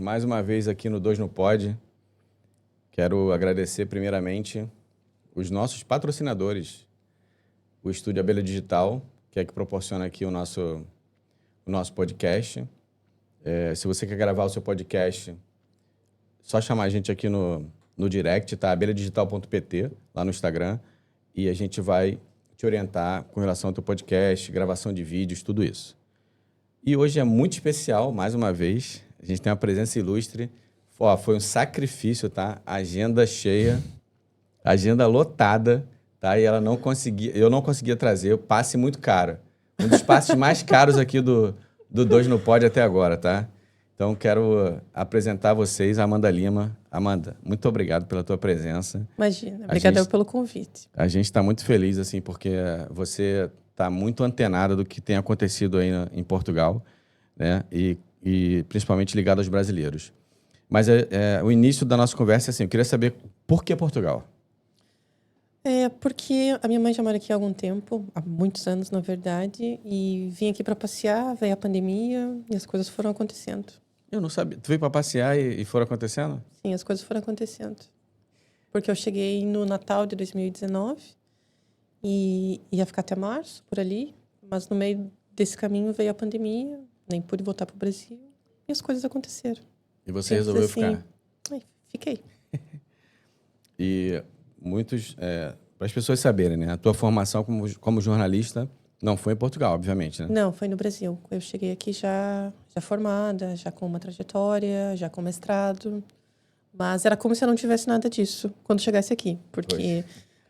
mais uma vez aqui no Dois no Pod. Quero agradecer primeiramente os nossos patrocinadores, o Estúdio Abelha Digital, que é que proporciona aqui o nosso podcast. Se você quer gravar o seu podcast, só chamar a gente aqui no direct, tá? abelhadigital.pt, lá no Instagram, e a gente vai te orientar com relação ao teu podcast, gravação de vídeos, tudo isso. E hoje é muito especial, mais uma vez. A gente tem uma presença ilustre. Foi um sacrifício, tá? Agenda cheia, agenda lotada, tá? E eu não conseguia trazer. O passe muito caro. Um dos passes mais caros aqui do Dois no Pod até agora, tá? Então, quero apresentar a vocês a Amanda Lima. Amanda, muito obrigado pela tua presença. Imagina, obrigada pelo convite. A gente está muito feliz, assim, porque você está muito antenada do que tem acontecido aí em Portugal, né? E principalmente ligado aos brasileiros. Mas o início da nossa conversa é assim, eu queria saber por que Portugal? Porque a minha mãe já mora aqui há algum tempo, há muitos anos, na verdade, e vim aqui para passear, veio a pandemia e as coisas foram acontecendo. Eu não sabia. Tu veio para passear e foram acontecendo? Sim, as coisas foram acontecendo. Porque eu cheguei no Natal de 2019 e ia ficar até março, por ali, mas no meio desse caminho veio a pandemia, nem pude voltar para o Brasil e as coisas aconteceram. E você resolveu ficar? Fiquei. E muitos... para as pessoas saberem, né? A tua formação como jornalista não foi em Portugal, obviamente, né? Não, foi no Brasil. Eu cheguei aqui já formada, já com uma trajetória, já com mestrado. Mas era como se eu não tivesse nada disso quando chegasse aqui. Porque,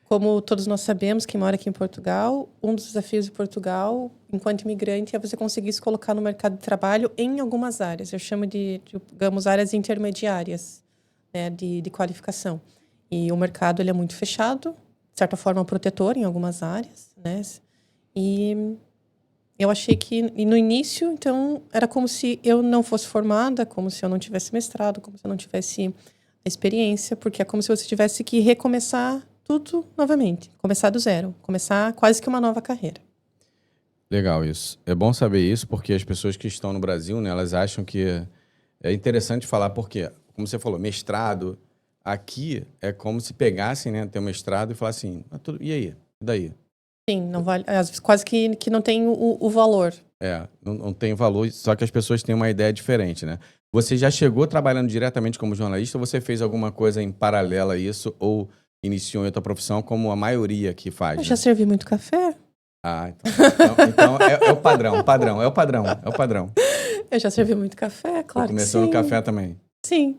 como todos nós sabemos, quem mora aqui em Portugal, um dos desafios de Portugal, enquanto imigrante, é você conseguir se colocar no mercado de trabalho em algumas áreas. Eu chamo digamos, áreas intermediárias, né, de qualificação. E o mercado ele é muito fechado, de certa forma protetor em algumas áreas, né? E eu achei que no início, então, era como se eu não fosse formada, como se eu não tivesse mestrado, como se eu não tivesse experiência, porque é como se você tivesse que recomeçar tudo novamente, começar do zero, começar quase que uma nova carreira. Legal isso. É bom saber isso, porque as pessoas que estão no Brasil, né, elas acham que é interessante falar, porque, como você falou, mestrado, aqui é como se pegassem, né, ter um mestrado e falassem, e aí? E daí? Sim, não vale, às vezes quase que não tem o valor. Não tem valor, só que as pessoas têm uma ideia diferente, né? Você já chegou trabalhando diretamente como jornalista ou você fez alguma coisa em paralelo a isso ou iniciou em outra profissão como a maioria que faz? Eu já servi muito café. Então é o padrão. Eu já servi muito café, claro que sim. Começou no café também? Sim.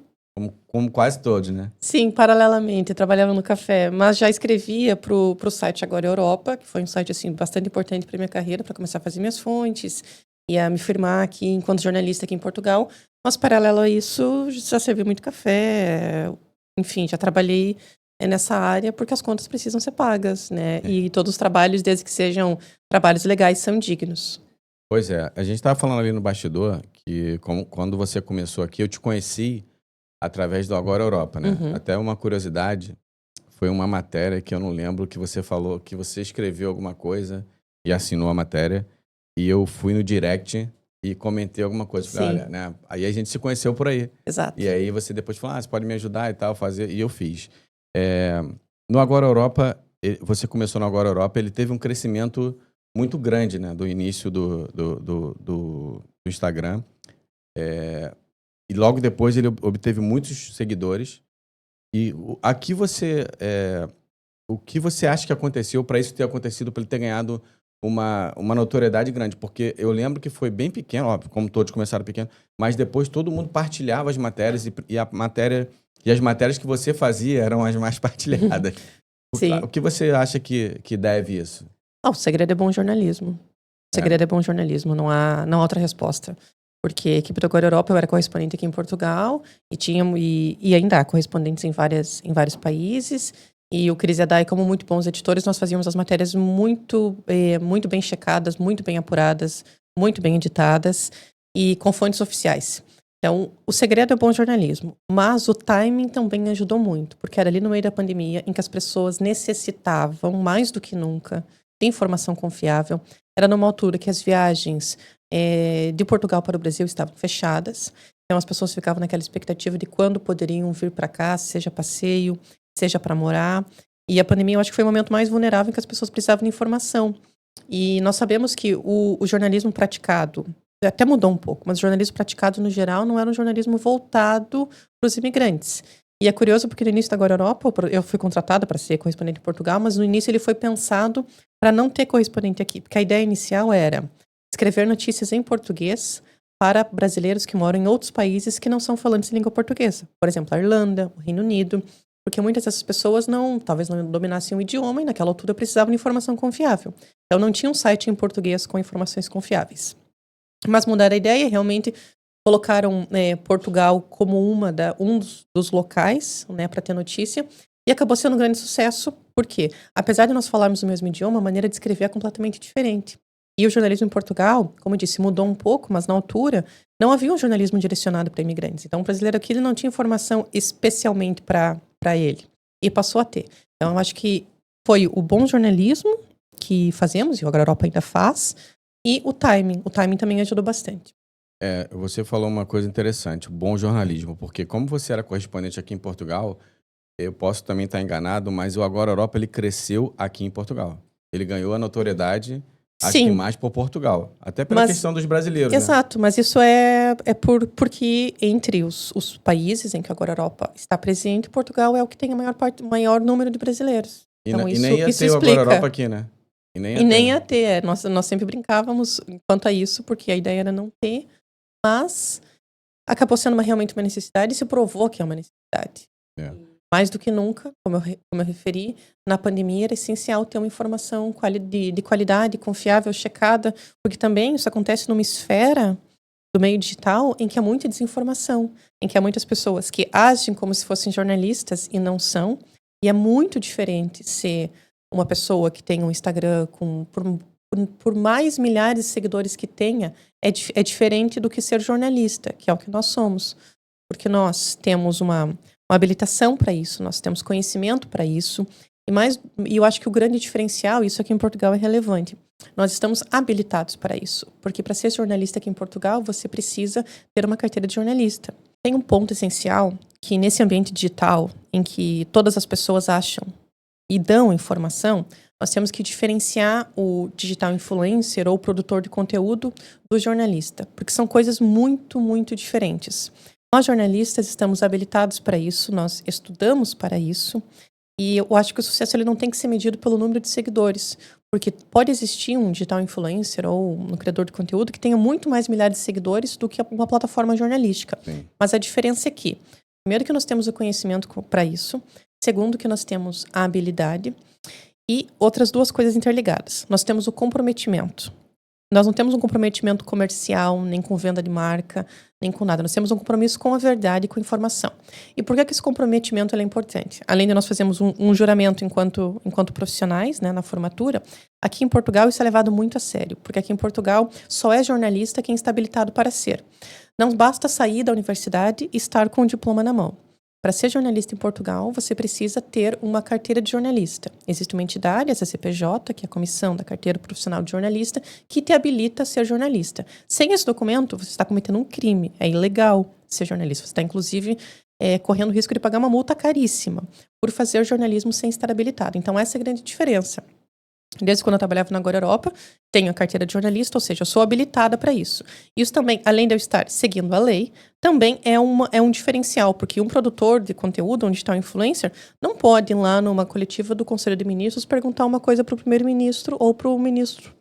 Como quase todos, né? Sim, paralelamente, eu trabalhava no café, mas já escrevia pro site Agora Europa, que foi um site assim bastante importante para minha carreira, para começar a fazer minhas fontes e a me firmar aqui enquanto jornalista aqui em Portugal. Mas paralelo a isso, já servi muito café, enfim, já trabalhei nessa área porque as contas precisam ser pagas, né? E todos os trabalhos, desde que sejam trabalhos legais, são dignos. Pois é, a gente estava falando ali no bastidor que quando você começou aqui, eu te conheci através do Agora Europa, né? Uhum. Até uma curiosidade, foi uma matéria que eu não lembro que você falou, que você escreveu alguma coisa e assinou a matéria, e eu fui no direct e comentei alguma coisa. Falei, olha, né? Aí a gente se conheceu por aí. Exato. E aí você depois falou, você pode me ajudar e tal, fazer, e eu fiz. No Agora Europa, você começou no Agora Europa, ele teve um crescimento muito grande, né? Do início do Instagram. E logo depois ele obteve muitos seguidores. E aqui o que você acha que aconteceu para isso ter acontecido, para ele ter ganhado uma notoriedade grande? Porque eu lembro que foi bem pequeno, óbvio, como todos começaram pequeno, mas depois todo mundo partilhava as matérias e as matérias que você fazia eram as mais partilhadas. Sim. O que você acha que deve isso? O segredo é bom jornalismo. O segredo é bom jornalismo, não há outra resposta. Porque a equipe do Agora Europa, eu era correspondente aqui em Portugal e ainda há correspondentes em vários países. E o Cris e a Dai, como muito bons editores, nós fazíamos as matérias muito bem checadas, muito bem apuradas, muito bem editadas e com fontes oficiais. Então, o segredo é bom jornalismo, mas o timing também ajudou muito, porque era ali no meio da pandemia em que as pessoas necessitavam, mais do que nunca, de informação confiável. Era numa altura que as viagens de Portugal para o Brasil estavam fechadas Então as pessoas ficavam naquela expectativa de quando poderiam vir para cá, seja passeio, seja para morar. E a pandemia, eu acho que foi o momento mais vulnerável em que as pessoas precisavam de informação. E nós sabemos que o jornalismo praticado, até mudou um pouco, mas o jornalismo praticado no geral não era um jornalismo voltado para os imigrantes. E é curioso porque no início da Agora Europa, eu fui contratada para ser correspondente em Portugal, mas no início ele foi pensado para não ter correspondente aqui, porque a ideia inicial era escrever notícias em português para brasileiros que moram em outros países que não são falantes de língua portuguesa. Por exemplo, a Irlanda, o Reino Unido, porque muitas dessas pessoas talvez não dominassem o idioma e naquela altura precisavam de informação confiável. Então não tinha um site em português com informações confiáveis. Mas mudaram a ideia e realmente colocaram Portugal como um dos locais, né, para ter notícia. E acabou sendo um grande sucesso, porque apesar de nós falarmos o mesmo idioma, a maneira de escrever é completamente diferente. E o jornalismo em Portugal, como eu disse, mudou um pouco, mas na altura não havia um jornalismo direcionado para imigrantes. Então o brasileiro aqui ele não tinha informação especialmente para ele. E passou a ter. Então eu acho que foi o bom jornalismo que fazemos, e a Europa ainda faz, e o timing. O timing também ajudou bastante. Você falou uma coisa interessante, o bom jornalismo, porque como você era correspondente aqui em Portugal, eu posso também estar enganado, mas o Agora Europa ele cresceu aqui em Portugal. Ele ganhou a notoriedade, acho que mais por Portugal, até pela questão dos brasileiros. Exato, né? Mas isso porque entre os países em que a Agora Europa está presente, Portugal é o que tem o maior número de brasileiros. Então, e nem ia ter o Agora Europa aqui, né? E nem ia ter. Nós sempre brincávamos quanto a isso, porque a ideia era não ter, mas acabou sendo realmente uma necessidade e se provou que é uma necessidade. Mais do que nunca, como eu referi, na pandemia era essencial ter uma informação de qualidade, confiável, checada, porque também isso acontece numa esfera do meio digital em que há muita desinformação, em que há muitas pessoas que agem como se fossem jornalistas e não são, e é muito diferente ser uma pessoa que tem um Instagram por mais milhares de seguidores que tenha, é diferente do que ser jornalista, que é o que nós somos. Porque nós temos uma habilitação para isso, nós temos conhecimento para isso. E eu acho que o grande diferencial, isso aqui em Portugal é relevante, nós estamos habilitados para isso. Porque para ser jornalista aqui em Portugal, você precisa ter uma carteira de jornalista. Tem um ponto essencial que nesse ambiente digital, em que todas as pessoas acham e dão informação, nós temos que diferenciar o digital influencer ou produtor de conteúdo do jornalista, porque são coisas muito, muito diferentes. Nós jornalistas estamos habilitados para isso, nós estudamos para isso, e eu acho que o sucesso ele não tem que ser medido pelo número de seguidores, porque pode existir um digital influencer ou um criador de conteúdo que tenha muito mais milhares de seguidores do que uma plataforma jornalística. Sim. Mas a diferença é que, primeiro, que nós temos o conhecimento para isso, segundo, que nós temos a habilidade e outras duas coisas interligadas. Nós temos o comprometimento. Nós não temos um comprometimento comercial, nem com venda de marca, nem com nada. Nós temos um compromisso com a verdade e com a informação. E por que esse comprometimento é importante? Além de nós fazermos um juramento enquanto profissionais, né, na formatura, aqui em Portugal isso é levado muito a sério, porque aqui em Portugal só é jornalista quem está habilitado para ser. Não basta sair da universidade e estar com o diploma na mão. Para ser jornalista em Portugal, você precisa ter uma carteira de jornalista. Existe uma entidade, a CCPJ, que é a Comissão da Carteira Profissional de Jornalista, que te habilita a ser jornalista. Sem esse documento, você está cometendo um crime. É ilegal ser jornalista. Você está, inclusive, correndo o risco de pagar uma multa caríssima por fazer jornalismo sem estar habilitado. Então, essa é a grande diferença. Desde quando eu trabalhava na Agora Europa, tenho a carteira de jornalista, ou seja, eu sou habilitada para isso. Isso também, além de eu estar seguindo a lei, também é um diferencial, porque um produtor de conteúdo, um digital influencer, não pode ir lá numa coletiva do Conselho de Ministros perguntar uma coisa para o primeiro-ministro ou para o ministro.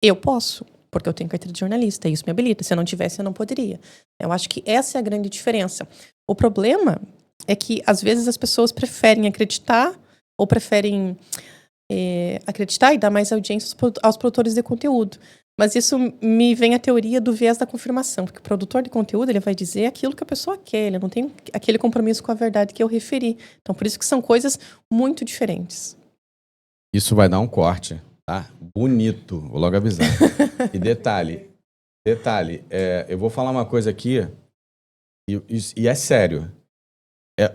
Eu posso, porque eu tenho carteira de jornalista, e isso me habilita. Se eu não tivesse, eu não poderia. Eu acho que essa é a grande diferença. O problema é que, às vezes, as pessoas preferem acreditar ou preferem acreditar e dar mais audiência aos produtores de conteúdo. Mas isso me vem a teoria do viés da confirmação, porque o produtor de conteúdo ele vai dizer aquilo que a pessoa quer, ele não tem aquele compromisso com a verdade que eu referi. Então, por isso que são coisas muito diferentes. Isso vai dar um corte, tá? Bonito, vou logo avisar. E detalhe, eu vou falar uma coisa aqui, e é sério.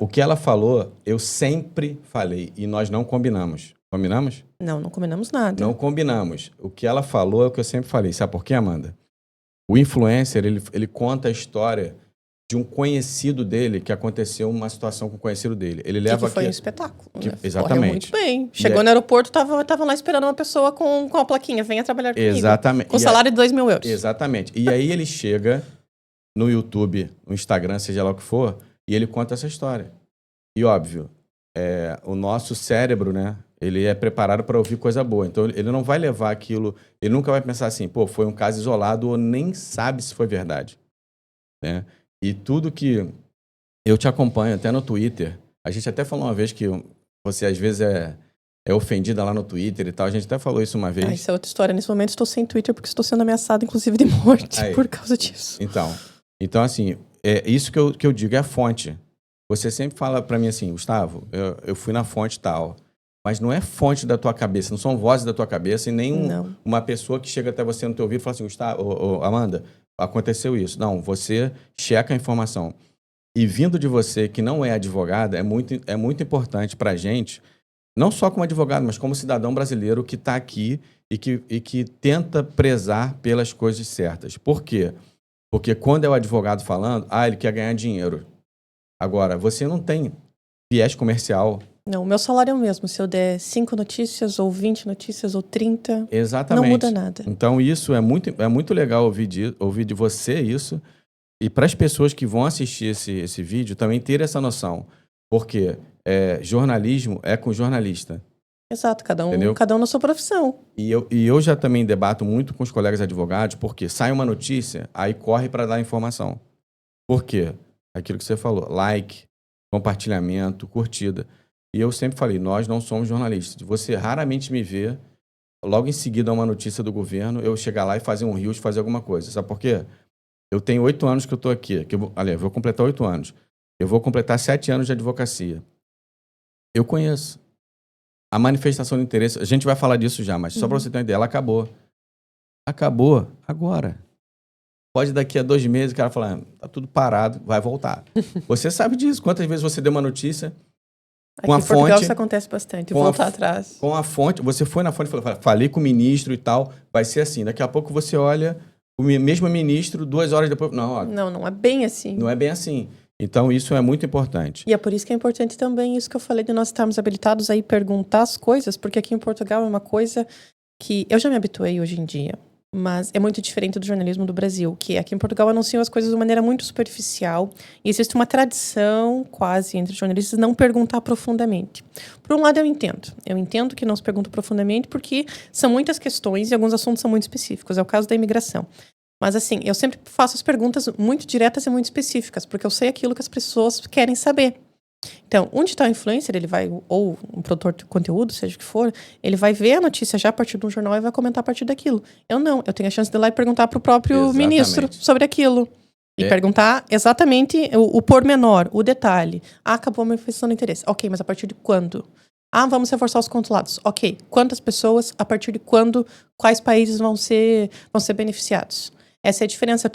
O que ela falou, eu sempre falei, e nós não combinamos. Combinamos? Não combinamos nada. Não combinamos. O que ela falou é o que eu sempre falei. Sabe por quê, Amanda? O influencer, ele conta a história de um conhecido dele que aconteceu uma situação com o conhecido dele. Ele leva que foi aqui... um espetáculo. Que, né? exatamente. Correu muito bem. Chegou no aeroporto, tava lá esperando uma pessoa com a plaquinha. Venha trabalhar comigo. Exatamente. Com salário de 2 mil euros. Exatamente. E aí ele chega no YouTube, no Instagram, seja lá o que for, e ele conta essa história. E óbvio, o nosso cérebro, né? Ele é preparado para ouvir coisa boa. Então ele não vai levar aquilo... Ele nunca vai pensar assim, pô, foi um caso isolado ou nem sabe se foi verdade. Né? E tudo que eu te acompanho, até no Twitter, a gente até falou uma vez que você às vezes é ofendida lá no Twitter e tal, a gente até falou isso uma vez. Isso é outra história. Nesse momento estou sem Twitter porque estou sendo ameaçado, inclusive, de morte por causa disso. Então assim, isso que eu digo é a fonte. Você sempre fala para mim assim, Gustavo, eu fui na fonte tal, mas não é fonte da tua cabeça, não são vozes da tua cabeça e nem uma pessoa que chega até você no teu ouvido e fala assim, Gustavo, Amanda, aconteceu isso. Não, você checa a informação. E vindo de você, que não é advogada, é muito importante para a gente, não só como advogado, mas como cidadão brasileiro que está aqui e que tenta prezar pelas coisas certas. Por quê? Porque quando é o advogado falando, ele quer ganhar dinheiro. Agora, você não tem viés comercial. Não, o meu salário é o mesmo. Se eu der 5 notícias, ou 20 notícias, ou 30, exatamente, não muda nada. Então, isso é muito legal ouvir de você isso. E para as pessoas que vão assistir esse vídeo também ter essa noção. Porque jornalismo é com jornalista. Exato, cada um na sua profissão. E eu já também debato muito com os colegas advogados, porque sai uma notícia, aí corre para dar informação. Por quê? Aquilo que você falou, like, compartilhamento, curtida. E eu sempre falei, nós não somos jornalistas. Você raramente me vê, logo em seguida a uma notícia do governo, eu chegar lá e fazer um reels, fazer alguma coisa. Sabe por quê? Eu tenho 8 anos que eu estou aqui. Eu vou completar 8 anos. Eu vou completar 7 anos de advocacia. Eu conheço. A manifestação de interesse, a gente vai falar disso já, mas só para você ter uma ideia, ela acabou. Acabou agora. Pode daqui a 2 meses o cara falar, tá tudo parado, vai voltar. Você sabe disso. Quantas vezes você deu uma notícia com a fonte... Aqui em Portugal isso acontece bastante, voltar atrás. Com a fonte, você foi na fonte e falou, falei com o ministro e tal, vai ser assim. Daqui a pouco você olha, o mesmo ministro, 2 horas depois... Não é bem assim. Não é bem assim. Então, isso é muito importante. E é por isso que é importante também isso que eu falei de nós estarmos habilitados a ir perguntar as coisas, porque aqui em Portugal é uma coisa que eu já me habituei hoje em dia, mas é muito diferente do jornalismo do Brasil, que aqui em Portugal anunciam as coisas de maneira muito superficial e existe uma tradição quase entre jornalistas não perguntar profundamente. Por um lado, eu entendo que não se pergunta profundamente porque são muitas questões e alguns assuntos são muito específicos, é o caso da imigração. Mas assim, eu sempre faço as perguntas muito diretas e muito específicas, porque eu sei aquilo que as pessoas querem saber. Então, um digital influencer, ele vai, ou um produtor de conteúdo, seja o que for, ele vai ver a notícia já a partir de um jornal e vai comentar a partir daquilo. Eu não, eu tenho a chance de ir lá e perguntar para o próprio ministro sobre aquilo. E perguntar exatamente o pormenor, o detalhe. Acabou a manifestação de interesse. Ok, mas a partir de quando? Vamos reforçar os consulados. Ok, quantas pessoas, a partir de quando, quais países vão ser beneficiados? Essa é a diferença.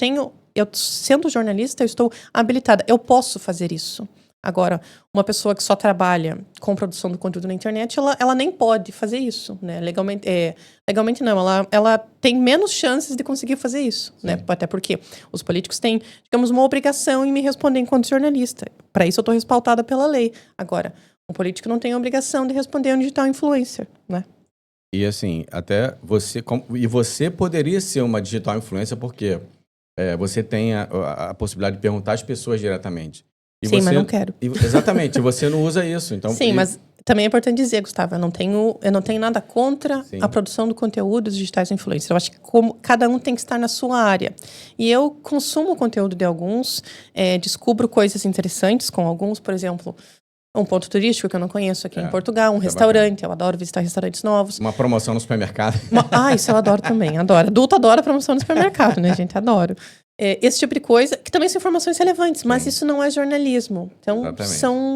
Eu sendo jornalista, eu estou habilitada. Eu posso fazer isso. Agora, uma pessoa que só trabalha com produção do conteúdo na internet, ela nem pode fazer isso, né? Legalmente não, ela tem menos chances de conseguir fazer isso, né? Até porque os políticos têm, digamos, uma obrigação em me responder enquanto jornalista. Para isso eu estou respaldada pela lei. Agora, um político não tem a obrigação de responder a um digital influencer, né? E assim, até você... E você poderia ser uma digital influencer porque você tem a possibilidade de perguntar às pessoas diretamente. Sim, mas não quero. Exatamente, você não usa isso. Então, sim, mas também é importante dizer, Gustavo, eu não tenho nada contra a produção do conteúdo dos digitais influencers. Eu acho que cada um tem que estar na sua área. E eu consumo o conteúdo de alguns, descubro coisas interessantes com alguns, por exemplo... Um ponto turístico que eu não conheço aqui em Portugal, um restaurante, eu adoro visitar restaurantes novos. Uma promoção no supermercado. Isso eu adoro também, adoro. Adulto adora promoção no supermercado, né, gente? Adoro. Esse tipo de coisa, que também são informações relevantes, mas isso não é jornalismo. Então,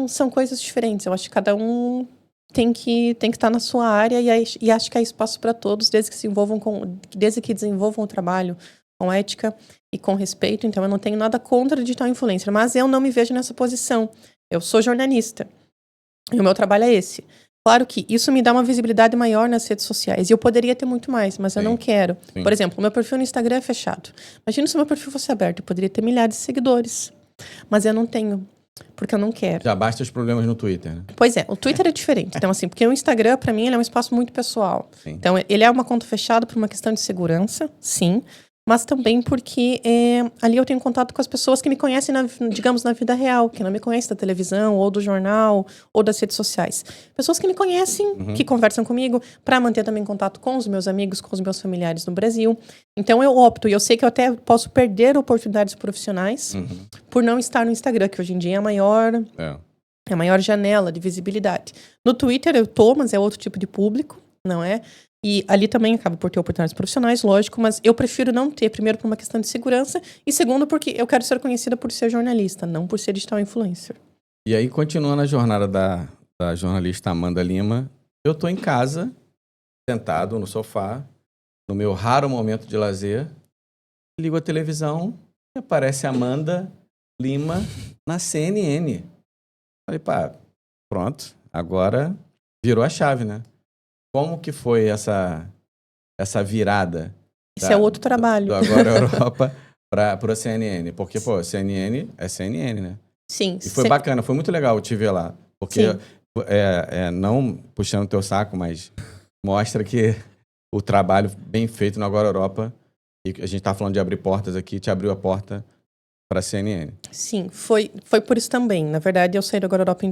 são coisas diferentes. Eu acho que cada um tem que estar na sua área e acho que há espaço para todos, desde que desenvolvam o trabalho com ética e com respeito. Então, eu não tenho nada contra digital influencer, mas eu não me vejo nessa posição. Eu sou jornalista e o meu trabalho é esse. Claro que isso me dá uma visibilidade maior nas redes sociais. E eu poderia ter muito mais, mas eu não quero. Por exemplo, o meu perfil no Instagram é fechado. Imagina se o meu perfil fosse aberto. Eu poderia ter milhares de seguidores. Mas eu não tenho, porque eu não quero. Já basta os problemas no Twitter, né? Pois é, o Twitter é diferente. Então, assim, porque o Instagram, pra mim, ele é um espaço muito pessoal. Sim. Então, ele é uma conta fechada por uma questão de segurança, sim. Mas também porque ali eu tenho contato com as pessoas que me conhecem, digamos, na vida real. Que não me conhecem da televisão, ou do jornal, ou das redes sociais. Pessoas que me conhecem, que conversam comigo, para manter também contato com os meus amigos, com os meus familiares no Brasil. Então, eu opto, e eu sei que eu até posso perder oportunidades profissionais por não estar no Instagram, que hoje em dia é a maior janela de visibilidade. No Twitter eu tô, mas é outro tipo de público, não é? E ali também acabo por ter oportunidades profissionais, lógico, mas eu prefiro não ter, primeiro por uma questão de segurança, e segundo porque eu quero ser conhecida por ser jornalista, não por ser digital influencer. E aí, continuando a jornada da jornalista Amanda Lima, eu tô em casa, sentado no sofá, no meu raro momento de lazer, ligo a televisão e aparece Amanda Lima na CNN. Falei, pá, pronto, agora virou a chave, né? Como que foi essa virada? Isso é outro trabalho. Do Agora Europa para a CNN. Porque, pô, CNN é CNN, né? Sim. E foi bacana, foi muito legal te ver lá. Porque, não puxando o teu saco, mas mostra que o trabalho bem feito no Agora Europa, e a gente tá falando de abrir portas aqui, te abriu a porta para a CNN. Sim, foi por isso também. Na verdade, eu saí do Agora Europa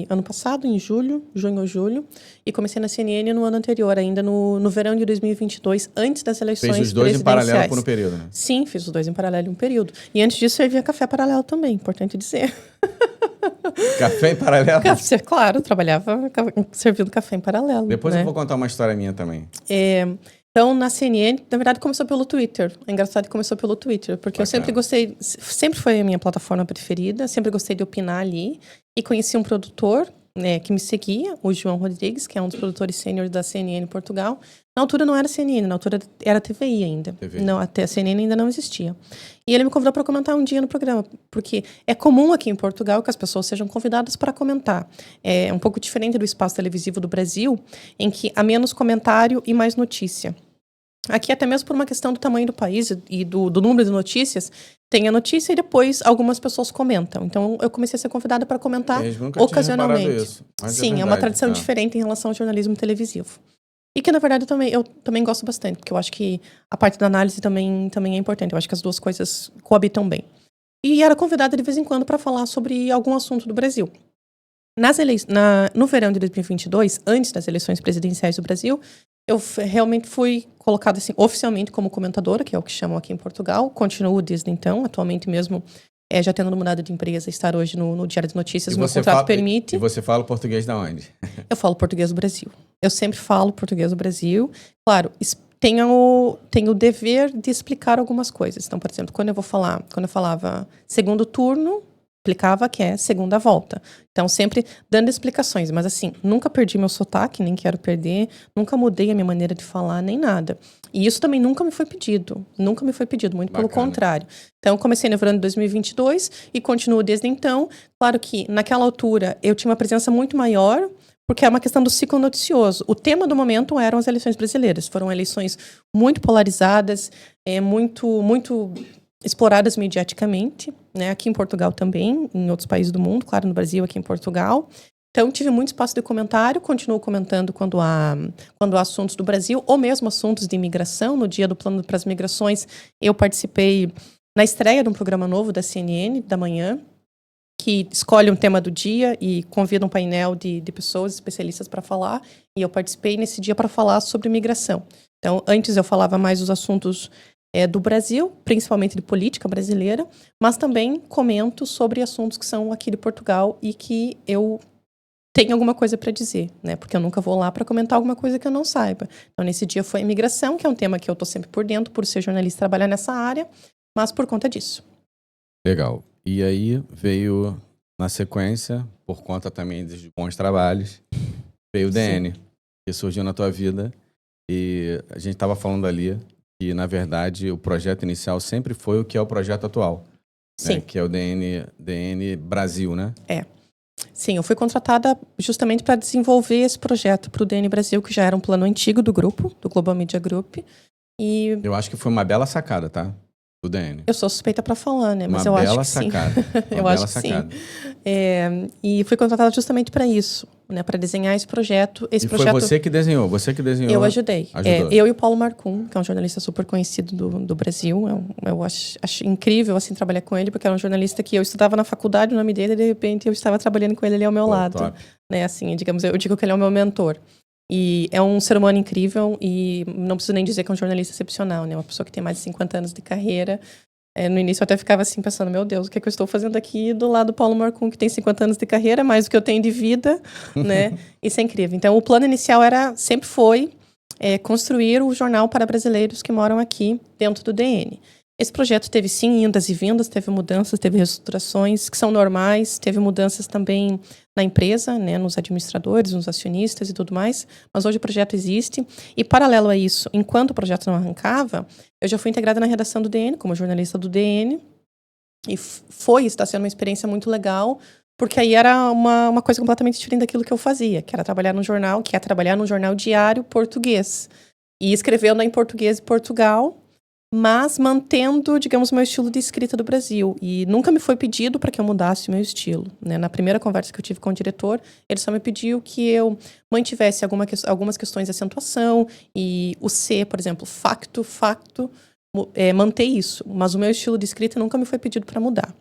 ano passado, em junho ou julho, e comecei na CNN no ano anterior, ainda no verão de 2022, antes das eleições presidenciais. Fez os dois em paralelo por um período, né? Sim, fiz os dois em paralelo em um período. E antes disso, servia café paralelo também, importante dizer. Café em paralelo? Claro, trabalhava servindo café em paralelo. Depois né? eu vou contar uma história minha também. Então, na CNN, na verdade, começou pelo Twitter. É engraçado que começou pelo Twitter, porque eu sempre gostei, sempre foi a minha plataforma preferida, sempre gostei de opinar ali. E conheci um produtor, né, que me seguia, o João Rodrigues, que é um dos produtores sênior da CNN Portugal. Na altura não era CNN, na altura era TVI ainda. Não, até a CNN ainda não existia. E ele me convidou para comentar um dia no programa, porque é comum aqui em Portugal que as pessoas sejam convidadas para comentar. É um pouco diferente do espaço televisivo do Brasil, em que há menos comentário e mais notícia. Aqui, até mesmo por uma questão do tamanho do país e do número de notícias, tem a notícia e depois algumas pessoas comentam. Então, eu comecei a ser convidada para comentar ocasionalmente. Isso, sim, é uma tradição diferente em relação ao jornalismo televisivo. E que, na verdade, eu também gosto bastante, porque eu acho que a parte da análise também é importante. Eu acho que as duas coisas coabitam bem. E era convidada de vez em quando para falar sobre algum assunto do Brasil. No verão de 2022, antes das eleições presidenciais do Brasil, eu realmente fui colocada assim, oficialmente como comentadora, que é o que chamam aqui em Portugal. Continuo desde então, atualmente mesmo, já tendo mudado de empresa, estar hoje no Diário de Notícias, o meu contrato permite. E você fala português da onde? Eu falo português do Brasil. Eu sempre falo português do Brasil. Claro, tenho o dever de explicar algumas coisas. Então, por exemplo, quando eu falava segundo turno, explicava que é segunda volta. Então, sempre dando explicações. Mas, assim, nunca perdi meu sotaque, nem quero perder. Nunca mudei a minha maneira de falar, nem nada. E isso também nunca me foi pedido. Nunca me foi pedido, muito pelo contrário. Então, eu comecei no verão de 2022 e continuo desde então. Claro que, naquela altura, eu tinha uma presença muito maior, porque é uma questão do ciclo noticioso. O tema do momento eram as eleições brasileiras. Foram eleições muito polarizadas, muito exploradas mediaticamente, né? Aqui em Portugal também, em outros países do mundo, claro, no Brasil, aqui em Portugal. Então, tive muito espaço de comentário, continuo comentando quando há assuntos do Brasil, ou mesmo assuntos de imigração. No dia do Plano para as Migrações, eu participei na estreia de um programa novo da CNN, da manhã, que escolhe um tema do dia e convida um painel de pessoas especialistas para falar, e eu participei nesse dia para falar sobre imigração. Então, antes eu falava mais dos assuntos do Brasil, principalmente de política brasileira, mas também comento sobre assuntos que são aqui de Portugal e que eu tenho alguma coisa para dizer, né? Porque eu nunca vou lá para comentar alguma coisa que eu não saiba. Então, nesse dia foi imigração, que é um tema que eu estou sempre por dentro, por ser jornalista e trabalhar nessa área, mas por conta disso. Legal. E aí veio, na sequência, por conta também dos bons trabalhos, veio o DN, que surgiu na tua vida. E a gente estava falando ali que, na verdade, o projeto inicial sempre foi o que é o projeto atual. Sim. Né? Que é o DN Brasil, né? Sim, eu fui contratada justamente para desenvolver esse projeto para o DN Brasil, que já era um plano antigo do grupo, do Global Media Group. E eu acho que foi uma bela sacada, tá? do DN. Eu sou suspeita para falar, né? Mas Uma eu acho bela que sim. sacada. Eu acho que sim. E fui contratada justamente para isso, né? Para desenhar esse projeto. Esse E projeto foi você que desenhou? Você que desenhou? Eu ajudei. Ajudou. Eu e o Paulo Marcum, que é um jornalista super conhecido do Brasil. Eu acho incrível, assim, trabalhar com ele, porque era um jornalista que eu estudava na faculdade, o nome dele, e de repente eu estava trabalhando com ele ali ao meu lado. Top. Né? Assim, digamos, eu digo que ele é o meu mentor. E é um ser humano incrível e não preciso nem dizer que é um jornalista excepcional, né? Uma pessoa que tem mais de 50 anos de carreira. No início eu até ficava assim pensando, meu Deus, o que é que eu estou fazendo aqui do lado do Paulo Marcum, que tem 50 anos de carreira, mais do que eu tenho de vida, né? Isso é incrível. Então, o plano inicial sempre foi construir o jornal para brasileiros que moram aqui dentro do DN. Esse projeto teve, sim, indas e vindas, teve mudanças, teve reestruturações que são normais, teve mudanças também na empresa, né, nos administradores, nos acionistas e tudo mais, mas hoje o projeto existe. E, paralelo a isso, enquanto o projeto não arrancava, eu já fui integrada na redação do DN, como jornalista do DN, e está sendo uma experiência muito legal, porque aí era uma coisa completamente diferente daquilo que eu fazia, que era trabalhar num jornal diário português, e escrevendo em português de Portugal, mas mantendo, digamos, o meu estilo de escrita do Brasil. E nunca me foi pedido para que eu mudasse o meu estilo, né? Na primeira conversa que eu tive com o diretor, ele só me pediu que eu mantivesse algumas questões de acentuação e o C, por exemplo, facto, manter isso. Mas o meu estilo de escrita nunca me foi pedido para mudar.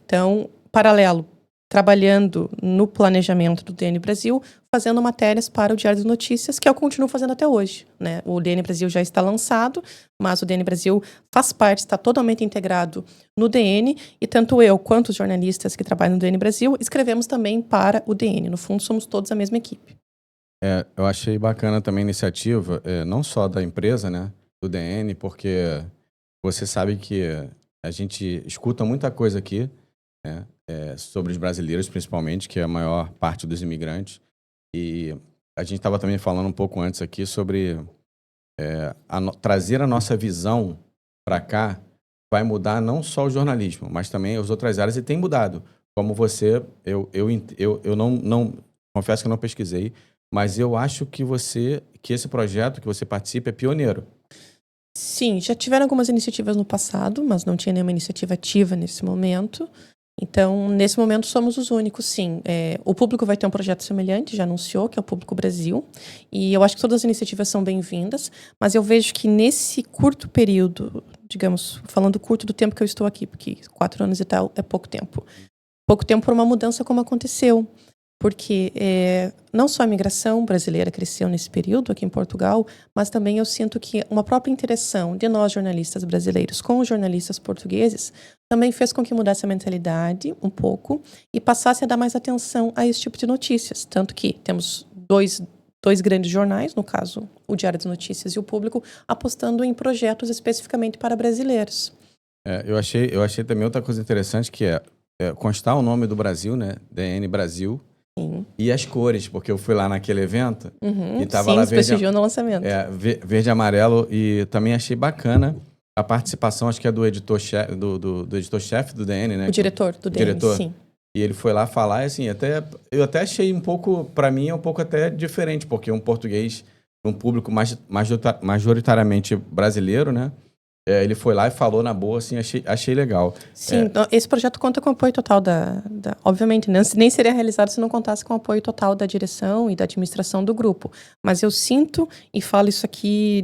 Então, paralelo, trabalhando no planejamento do DN Brasil, fazendo matérias para o Diário de Notícias, que eu continuo fazendo até hoje, né? O DN Brasil já está lançado, mas o DN Brasil faz parte, está totalmente integrado no DN, e tanto eu quanto os jornalistas que trabalham no DN Brasil escrevemos também para o DN. No fundo, somos todos a mesma equipe. Eu achei bacana também a iniciativa, não só da empresa, né, do DN, porque você sabe que a gente escuta muita coisa aqui, né, sobre os brasileiros, principalmente, que é a maior parte dos imigrantes. E a gente estava também falando um pouco antes aqui sobre trazer a nossa visão para cá vai mudar não só o jornalismo, mas também as outras áreas, e tem mudado. Como você, eu não confesso que eu não pesquisei, mas eu acho que esse projeto que você participa é pioneiro. Sim, já tiveram algumas iniciativas no passado, mas não tinha nenhuma iniciativa ativa nesse momento. Então, nesse momento, somos os únicos, sim. O público vai ter um projeto semelhante, já anunciou, que é o Público Brasil. E eu acho que todas as iniciativas são bem-vindas, mas eu vejo que nesse curto período, digamos, falando curto do tempo que eu estou aqui, porque 4 anos e tal é pouco tempo. Pouco tempo por uma mudança como aconteceu. Porque não só a imigração brasileira cresceu nesse período aqui em Portugal, mas também eu sinto que uma própria interação de nós jornalistas brasileiros com os jornalistas portugueses também fez com que mudasse a mentalidade um pouco e passasse a dar mais atenção a esse tipo de notícias. Tanto que temos dois grandes jornais, no caso o Diário de Notícias e o Público, apostando em projetos especificamente para brasileiros. Eu achei também outra coisa interessante, que constar o nome do Brasil, né, DN Brasil. Sim. E as cores, porque eu fui lá naquele evento e tava sim, lá prestigiou no lançamento. Verde e amarelo, e também achei bacana a participação, acho que é do editor-chefe do editor-chefe do DN, né? O diretor do DN, sim. E ele foi lá falar, e assim, eu até achei um pouco, para mim, um pouco até diferente, porque um português, um público majoritariamente brasileiro, né? Ele foi lá e falou na boa, assim, achei legal. Sim, esse projeto conta com o apoio total obviamente, nem seria realizado se não contasse com o apoio total da direção e da administração do grupo. Mas eu sinto, e falo isso aqui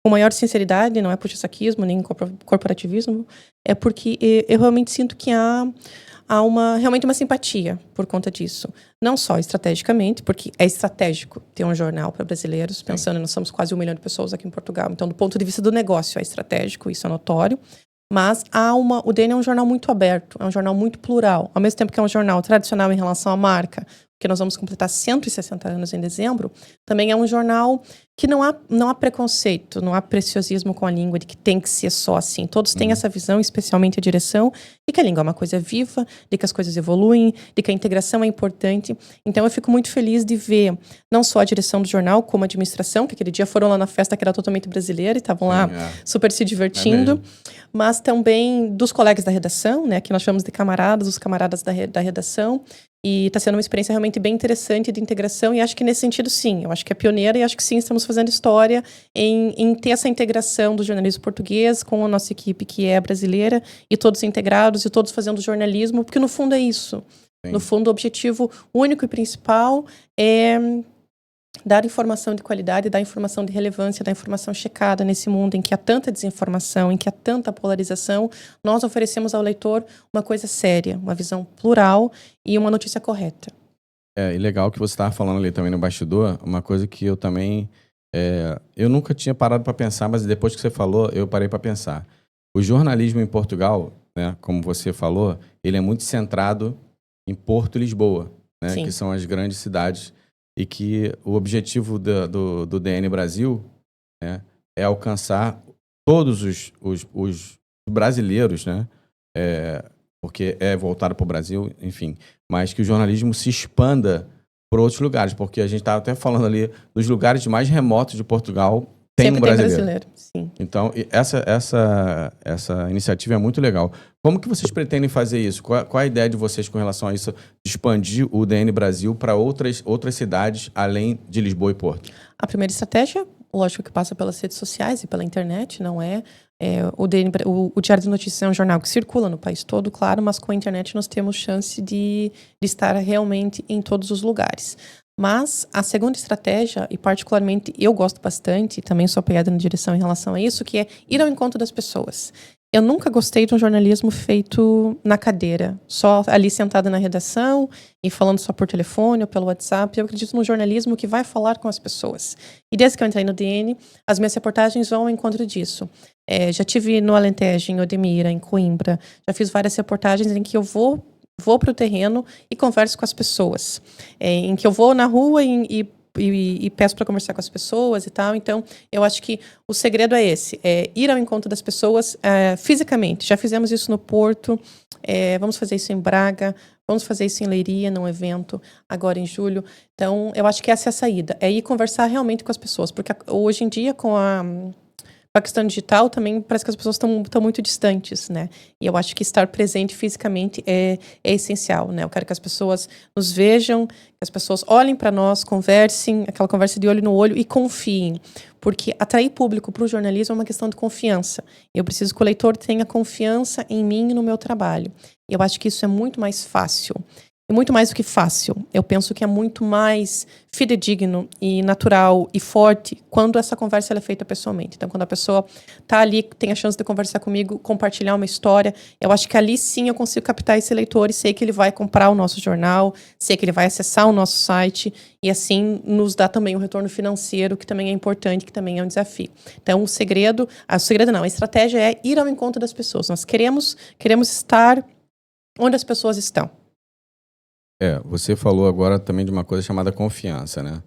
com maior sinceridade, não é puxa-saquismo, nem corporativismo, é porque eu realmente sinto que há realmente uma simpatia por conta disso. Não só estrategicamente, porque é estratégico ter um jornal para brasileiros, pensando, nós somos quase 1 milhão de pessoas aqui em Portugal, então do ponto de vista do negócio é estratégico, isso é notório, mas o DN é um jornal muito aberto, é um jornal muito plural, ao mesmo tempo que é um jornal tradicional em relação à marca, porque nós vamos completar 160 anos em dezembro, também é um jornal que não há preconceito, não há preciosismo com a língua de que tem que ser só assim. Todos têm essa visão, especialmente a direção, de que a língua é uma coisa viva, de que as coisas evoluem, de que a integração é importante. Então, eu fico muito feliz de ver não só a direção do jornal, como a administração, que aquele dia foram lá na festa que era totalmente brasileira e estavam lá super se divertindo, mas também dos colegas da redação, né, que nós chamamos de camaradas, os camaradas da redação, E está sendo uma experiência realmente bem interessante de integração. E acho que nesse sentido, sim. Eu acho que é pioneira e acho que sim, estamos fazendo história em ter essa integração do jornalismo português com a nossa equipe, que é brasileira, e todos integrados e todos fazendo jornalismo, porque no fundo é isso. Sim. No fundo, o objetivo único e principal é dar informação de qualidade, dar informação de relevância, dar informação checada nesse mundo em que há tanta desinformação, em que há tanta polarização. Nós oferecemos ao leitor uma coisa séria, uma visão plural e uma notícia correta. E legal que você estava falando ali também no bastidor, uma coisa que eu também... eu nunca tinha parado para pensar, mas depois que você falou, eu parei para pensar. O jornalismo em Portugal, né, como você falou, ele é muito centrado em Porto e Lisboa, né, que são as grandes cidades, e que o objetivo do DN Brasil, né, é alcançar todos os brasileiros, né, porque é voltado para o Brasil, enfim, mas que o jornalismo se expanda por outros lugares, porque a gente estava até falando ali dos lugares mais remotos de Portugal, tem um brasileiro. Sim. Então, essa iniciativa é muito legal. Como que vocês pretendem fazer isso? Qual a ideia de vocês com relação a isso, de expandir o DN Brasil para outras cidades, além de Lisboa e Porto? A primeira estratégia, lógico que passa pelas redes sociais e pela internet, não é? O Diário de Notícias é um jornal que circula no país todo, claro, mas com a internet nós temos chance de estar realmente em todos os lugares. Mas a segunda estratégia, e particularmente eu gosto bastante, e também sou apoiada na direção em relação a isso, que é ir ao encontro das pessoas. Eu nunca gostei de um jornalismo feito na cadeira, só ali sentada na redação e falando só por telefone ou pelo WhatsApp. Eu acredito num jornalismo que vai falar com as pessoas. E desde que eu entrei no DN, as minhas reportagens vão ao encontro disso. Já tive no Alentejo, em Odemira, em Coimbra, já fiz várias reportagens em que eu vou para o terreno e converso com as pessoas. Em que eu vou na rua e peço para conversar com as pessoas e tal. Então, eu acho que o segredo é esse, ir ao encontro das pessoas fisicamente. Já fizemos isso no Porto, vamos fazer isso em Braga, vamos fazer isso em Leiria, num evento, agora em julho. Então, eu acho que essa é a saída, é ir conversar realmente com as pessoas, porque hoje em dia, com a questão digital, também parece que as pessoas estão muito distantes, né? E eu acho que estar presente fisicamente é essencial, né? Eu quero que as pessoas nos vejam, que as pessoas olhem para nós, conversem, aquela conversa de olho no olho e confiem. Porque atrair público para o jornalismo é uma questão de confiança. Eu preciso que o leitor tenha confiança em mim e no meu trabalho. E eu acho que isso é muito mais fácil. E muito mais do que fácil. Eu penso que é muito mais fidedigno e natural e forte quando essa conversa ela é feita pessoalmente. Então, quando a pessoa está ali, tem a chance de conversar comigo, compartilhar uma história, eu acho que ali sim eu consigo captar esse leitor e sei que ele vai comprar o nosso jornal, sei que ele vai acessar o nosso site e assim nos dá também um retorno financeiro, que também é importante, que também é um desafio. Então, a estratégia é ir ao encontro das pessoas. Nós queremos estar onde as pessoas estão. Você falou agora também de uma coisa chamada confiança, né?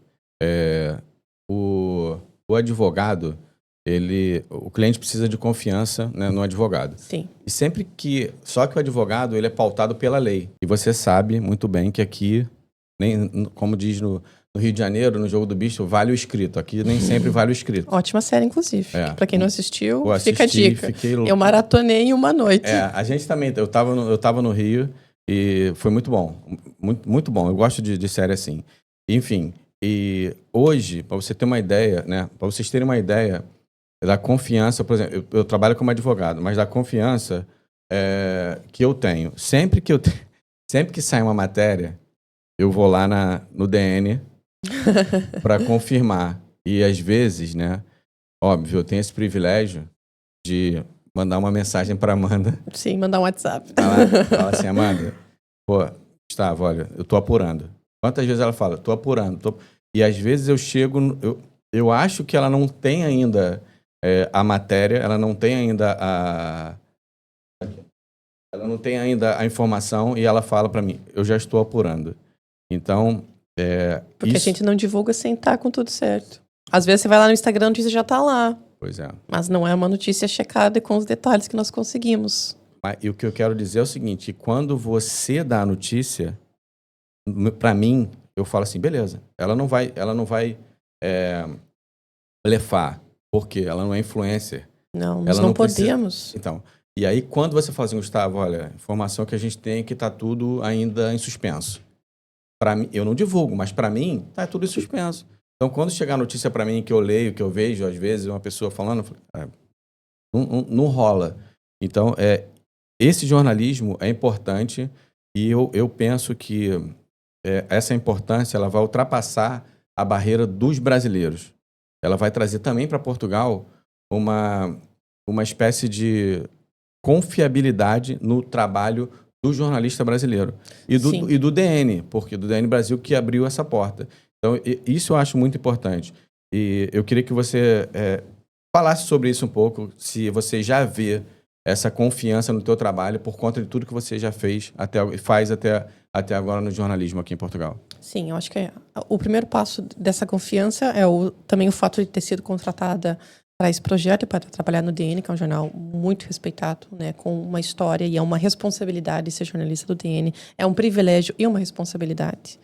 O advogado, o cliente precisa de confiança, né, no advogado. Sim. E só que o advogado, ele é pautado pela lei. E você sabe muito bem que aqui, como diz no Rio de Janeiro, no Jogo do Bicho, vale o escrito. Aqui nem sempre vale o escrito. Ótima série, inclusive. Para quem não assistiu, fica a dica. Eu maratonei em uma noite. A gente também, eu tava no Rio e foi muito bom. Muito, muito bom. Eu gosto de série assim. Enfim, e hoje, para você ter uma ideia, né? Para vocês terem uma ideia da confiança, por exemplo, eu trabalho como advogado, mas da confiança que eu tenho. Sempre que sai uma matéria, eu vou lá no DN para confirmar. E às vezes, né? Óbvio, eu tenho esse privilégio de mandar uma mensagem para Amanda. Sim, mandar um WhatsApp. Fala assim, Amanda, Gustavo, olha, eu tô apurando. Quantas vezes ela fala, tô apurando. E às vezes eu chego, eu acho que ela não tem ainda a matéria, ela não tem ainda a informação e ela fala para mim, eu já estou apurando. Então, porque a gente não divulga sem estar com tudo certo. Às vezes você vai lá no Instagram, a notícia já tá lá. Pois é. Mas não é uma notícia checada com os detalhes que nós conseguimos. E o que eu quero dizer é o seguinte, quando você dá a notícia, para mim, eu falo assim, beleza, ela não vai blefar, porque ela não é influencer. Não, nós não podemos. Então, e aí quando você fala assim, Gustavo, olha, informação que a gente tem é que tá tudo ainda em suspenso. para mim, eu não divulgo, mas para mim, tá tudo em suspenso. Então, quando chegar a notícia para mim, que eu leio, que eu vejo, às vezes, uma pessoa falando, eu falo, não rola. Então, esse jornalismo é importante e eu penso que essa importância ela vai ultrapassar a barreira dos brasileiros. Ela vai trazer também para Portugal uma espécie de confiabilidade no trabalho do jornalista brasileiro Sim. e do DN, porque do DN Brasil que abriu essa porta. Então, isso eu acho muito importante. E eu queria que você falasse sobre isso um pouco, se você já vê essa confiança no teu trabalho por conta de tudo que você já fez faz até agora no jornalismo aqui em Portugal. Sim, eu acho que o primeiro passo dessa confiança é também o fato de ter sido contratada para esse projeto, para trabalhar no DN, que é um jornal muito respeitado, né, com uma história e é uma responsabilidade ser jornalista do DN. É um privilégio e uma responsabilidade.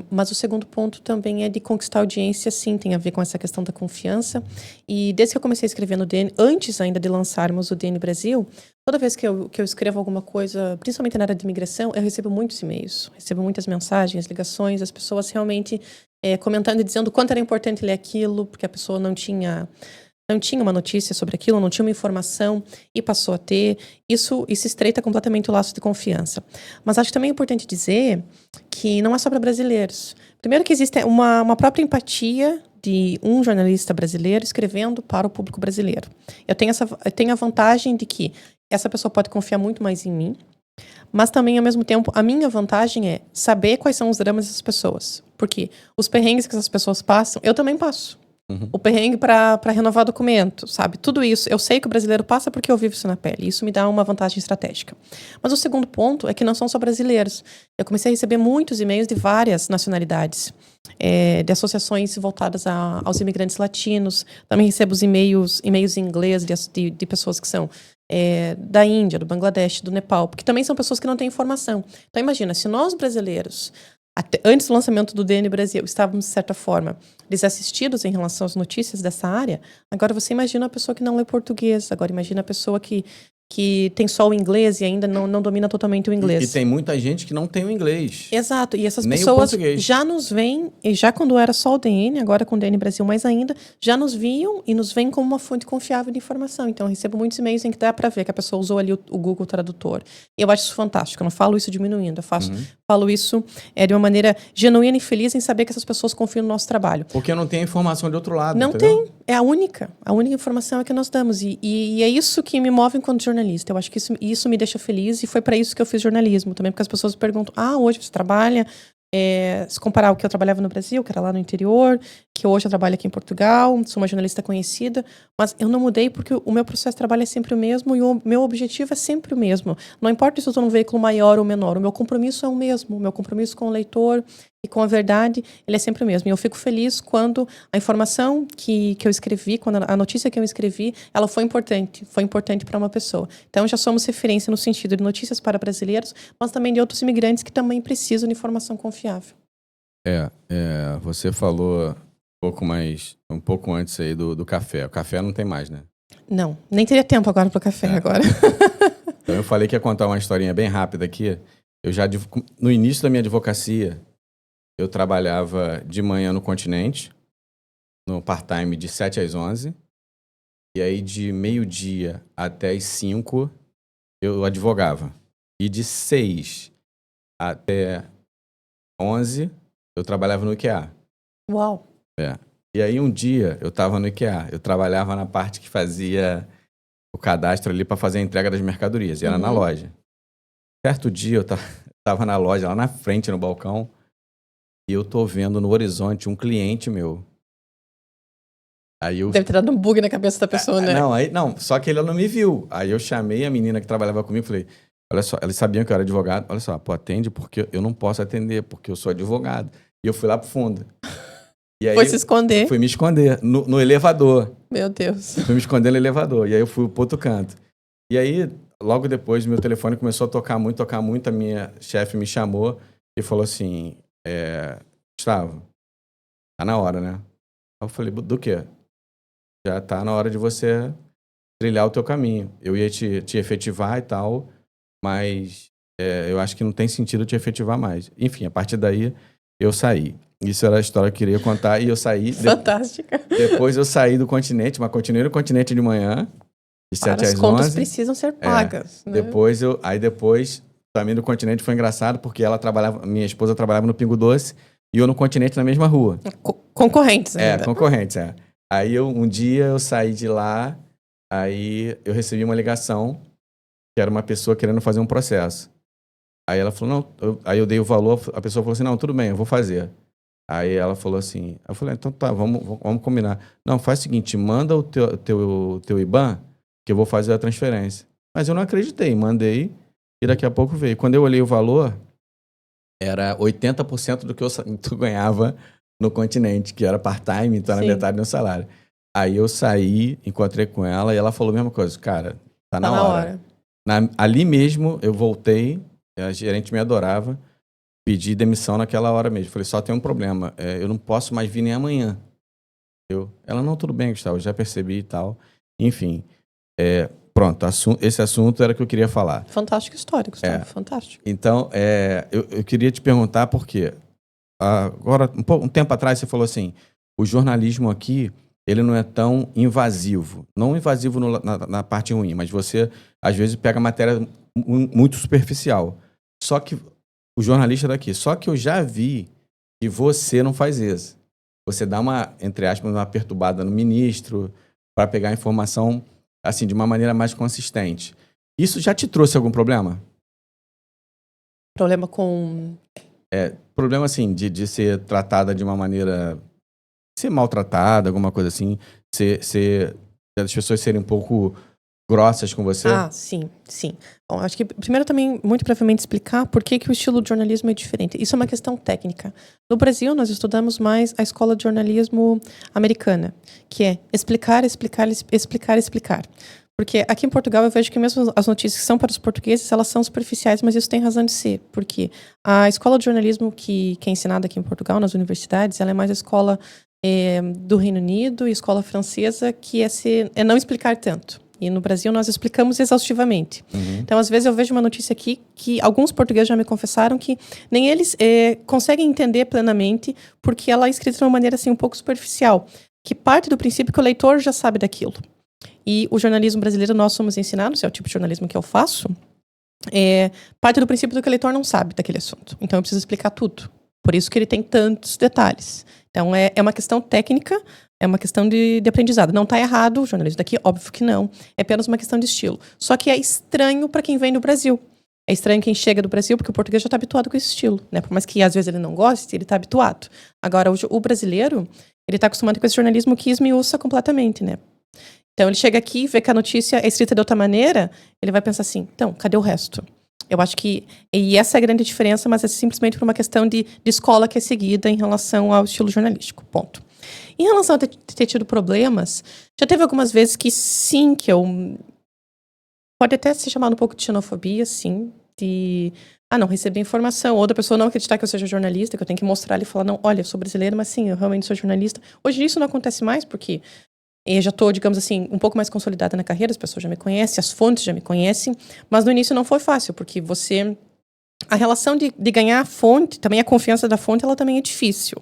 Mas o segundo ponto também é de conquistar audiência, sim, tem a ver com essa questão da confiança. E desde que eu comecei a escrever no DN, antes ainda de lançarmos o DN Brasil, toda vez que eu escrevo alguma coisa, principalmente na área de imigração, eu recebo muitos e-mails, recebo muitas mensagens, ligações, as pessoas realmente comentando e dizendo o quanto era importante ler aquilo, porque a pessoa não tinha uma notícia sobre aquilo, não tinha uma informação e passou a ter. Isso estreita completamente o laço de confiança. Mas acho também importante dizer que não é só para brasileiros. Primeiro que existe uma própria empatia de um jornalista brasileiro escrevendo para o público brasileiro. Eu tenho a vantagem de que essa pessoa pode confiar muito mais em mim, mas também, ao mesmo tempo, a minha vantagem é saber quais são os dramas dessas pessoas. Porque os perrengues que essas pessoas passam, eu também passo. Uhum. O perrengue para renovar documento, sabe? Tudo isso. Eu sei que o brasileiro passa porque eu vivo isso na pele. Isso me dá uma vantagem estratégica. Mas o segundo ponto é que não são só brasileiros. Eu comecei a receber muitos e-mails de várias nacionalidades, de associações voltadas aos imigrantes latinos. Também recebo os e-mails em inglês de pessoas que são da Índia, do Bangladesh, do Nepal, porque também são pessoas que não têm informação. Então imagina, se nós brasileiros antes do lançamento do DN Brasil, estávamos, de certa forma, desassistidos em relação às notícias dessa área. Agora você imagina a pessoa que não lê português. Agora imagina a pessoa que tem só o inglês e ainda não domina totalmente o inglês. E tem muita gente que não tem o inglês. Exato. E essas Nem pessoas o português. já nos veem, e já quando era só o DN, agora com o DN Brasil mais ainda, já nos viam e nos veem como uma fonte confiável de informação. Então eu recebo muitos e-mails em que dá para ver que a pessoa usou ali o Google Tradutor. E eu acho isso fantástico. Eu não falo isso diminuindo. Falo isso de uma maneira genuína e feliz em saber que essas pessoas confiam no nosso trabalho. Porque não tem informação de outro lado, não entendeu? Tem. É a única informação é que nós damos. E é isso que me move enquanto jornalista. Eu acho que isso me deixa feliz e foi para isso que eu fiz jornalismo também, porque as pessoas perguntam, hoje você trabalha? Se comparar o que eu trabalhava no Brasil, que era lá no interior, que hoje eu trabalho aqui em Portugal, sou uma jornalista conhecida, mas eu não mudei porque o meu processo de trabalho é sempre o mesmo e o meu objetivo é sempre o mesmo. Não importa se eu estou num veículo maior ou menor, o meu compromisso é o mesmo, o meu compromisso com o leitor e com a verdade, ele é sempre o mesmo. E eu fico feliz quando a informação que eu escrevi, quando a notícia que eu escrevi, ela foi importante para uma pessoa. Então já somos referência no sentido de notícias para brasileiros, mas também de outros imigrantes que também precisam de informação confiável. Você falou um pouco antes aí do café. O café não tem mais, né? Não, nem teria tempo agora para o café agora. Então eu falei que ia contar uma historinha bem rápida aqui. No início da minha advocacia, eu trabalhava de manhã no Continente, no part-time de 7 às 11. E aí de meio-dia até as 5 eu advogava. E de 6 até 11 eu trabalhava no IKEA. Uau! E aí um dia eu estava no IKEA, eu trabalhava na parte que fazia o cadastro ali para fazer a entrega das mercadorias, e era na loja. Certo dia eu estava na loja, lá na frente, no balcão, e eu tô vendo no horizonte um cliente meu. Aí Deve ter dado um bug na cabeça da pessoa, né? Não, só que ele não me viu. Aí eu chamei a menina que trabalhava comigo e falei, olha só, eles sabiam que eu era advogado, olha só, atende porque eu não posso atender, porque eu sou advogado. E eu fui lá pro fundo. E aí, foi se esconder. Fui me esconder no elevador. Meu Deus. Fui me esconder no elevador. E aí eu fui pro outro canto. E aí, logo depois, meu telefone começou a tocar muito. A minha chefe me chamou e falou assim, Gustavo, tá na hora, né? Aí eu falei, do quê? Já tá na hora de você trilhar o teu caminho. Eu ia te efetivar e tal, mas eu acho que não tem sentido te efetivar mais. Enfim, a partir daí, eu saí. Isso era a história que eu queria contar. E eu saí... Fantástica. Depois eu saí do continente, mas continuei no continente de manhã, de 7 às 11. As contas precisam ser pagas. Né? Depois, também do continente foi engraçado, porque minha esposa trabalhava no Pingo Doce e eu no continente na mesma rua. Concorrentes ainda. Concorrentes. Aí um dia eu saí de lá, aí eu recebi uma ligação, que era uma pessoa querendo fazer um processo. Aí ela falou, não, aí eu dei o valor, a pessoa falou assim, não, tudo bem, eu vou fazer. Aí ela falou assim, eu falei, então tá, vamos combinar. Não, faz o seguinte, manda o teu IBAN, que eu vou fazer a transferência. Mas eu não acreditei, mandei e daqui a pouco veio. Quando eu olhei o valor, era 80% do que tu ganhava no continente, que era part-time, então era metade do meu salário. Aí eu saí, encontrei com ela e ela falou a mesma coisa, cara, tá na hora. Ali mesmo eu voltei, a gerente me adorava, pedi demissão naquela hora mesmo. Falei, só tem um problema, eu não posso mais vir nem amanhã. Ela, não, tudo bem, Gustavo, já percebi e tal. Enfim, pronto, esse assunto era o que eu queria falar. Fantástico história, Gustavo, fantástico. Então, eu queria te perguntar por quê. Agora, um tempo atrás, você falou assim, o jornalismo aqui, ele não é tão invasivo. Não invasivo na parte ruim, mas você, às vezes, pega matéria muito superficial. Só que o jornalista daqui, só que eu já vi que você não faz isso. Você dá uma, entre aspas, uma perturbada no ministro para pegar a informação assim, de uma maneira mais consistente. Isso já te trouxe algum problema? Problema com... Problema, assim, de ser tratada de uma maneira... Ser maltratada, alguma coisa assim. As pessoas serem um pouco grossas com você? Sim. Bom, acho que primeiro também, muito brevemente, explicar por que o estilo de jornalismo é diferente. Isso é uma questão técnica. No Brasil, nós estudamos mais a escola de jornalismo americana, que é explicar. Porque aqui em Portugal eu vejo que mesmo as notícias que são para os portugueses, elas são superficiais, mas isso tem razão de ser. Porque a escola de jornalismo que é ensinada aqui em Portugal, nas universidades, ela é mais a escola do Reino Unido e escola francesa, que é não explicar tanto. E no Brasil nós explicamos exaustivamente. Uhum. Então, às vezes, eu vejo uma notícia aqui que alguns portugueses já me confessaram que nem eles conseguem entender plenamente, porque ela é escrita de uma maneira assim, um pouco superficial, que parte do princípio que o leitor já sabe daquilo. E o jornalismo brasileiro, nós somos ensinados, é o tipo de jornalismo que eu faço, parte do princípio do que o leitor não sabe daquele assunto. Então, eu preciso explicar tudo. Por isso que ele tem tantos detalhes. Então, é uma questão técnica, é uma questão de aprendizado. Não está errado o jornalismo daqui, óbvio que não. É apenas uma questão de estilo. Só que é estranho para quem vem do Brasil. É estranho quem chega do Brasil, porque o português já está habituado com esse estilo, né? Por mais que às vezes ele não goste, ele está habituado. Agora, o brasileiro, ele está acostumado com esse jornalismo que esmiuça completamente, né? Então, ele chega aqui, vê que a notícia é escrita de outra maneira, ele vai pensar assim, então, cadê o resto? Eu acho que... E essa é a grande diferença, mas é simplesmente por uma questão de escola que é seguida em relação ao estilo jornalístico, ponto. Em relação a ter tido problemas, já teve algumas vezes que sim, que eu... Pode até ser chamado um pouco de xenofobia, sim, de... não receber informação, ou da pessoa não acreditar que eu seja jornalista, que eu tenho que mostrar ali e falar, não, olha, eu sou brasileira, mas sim, eu realmente sou jornalista. Hoje isso não acontece mais, porque eu já estou, digamos assim, um pouco mais consolidada na carreira, as pessoas já me conhecem, as fontes já me conhecem, mas no início não foi fácil, porque a relação de ganhar a fonte, também a confiança da fonte, ela também é difícil.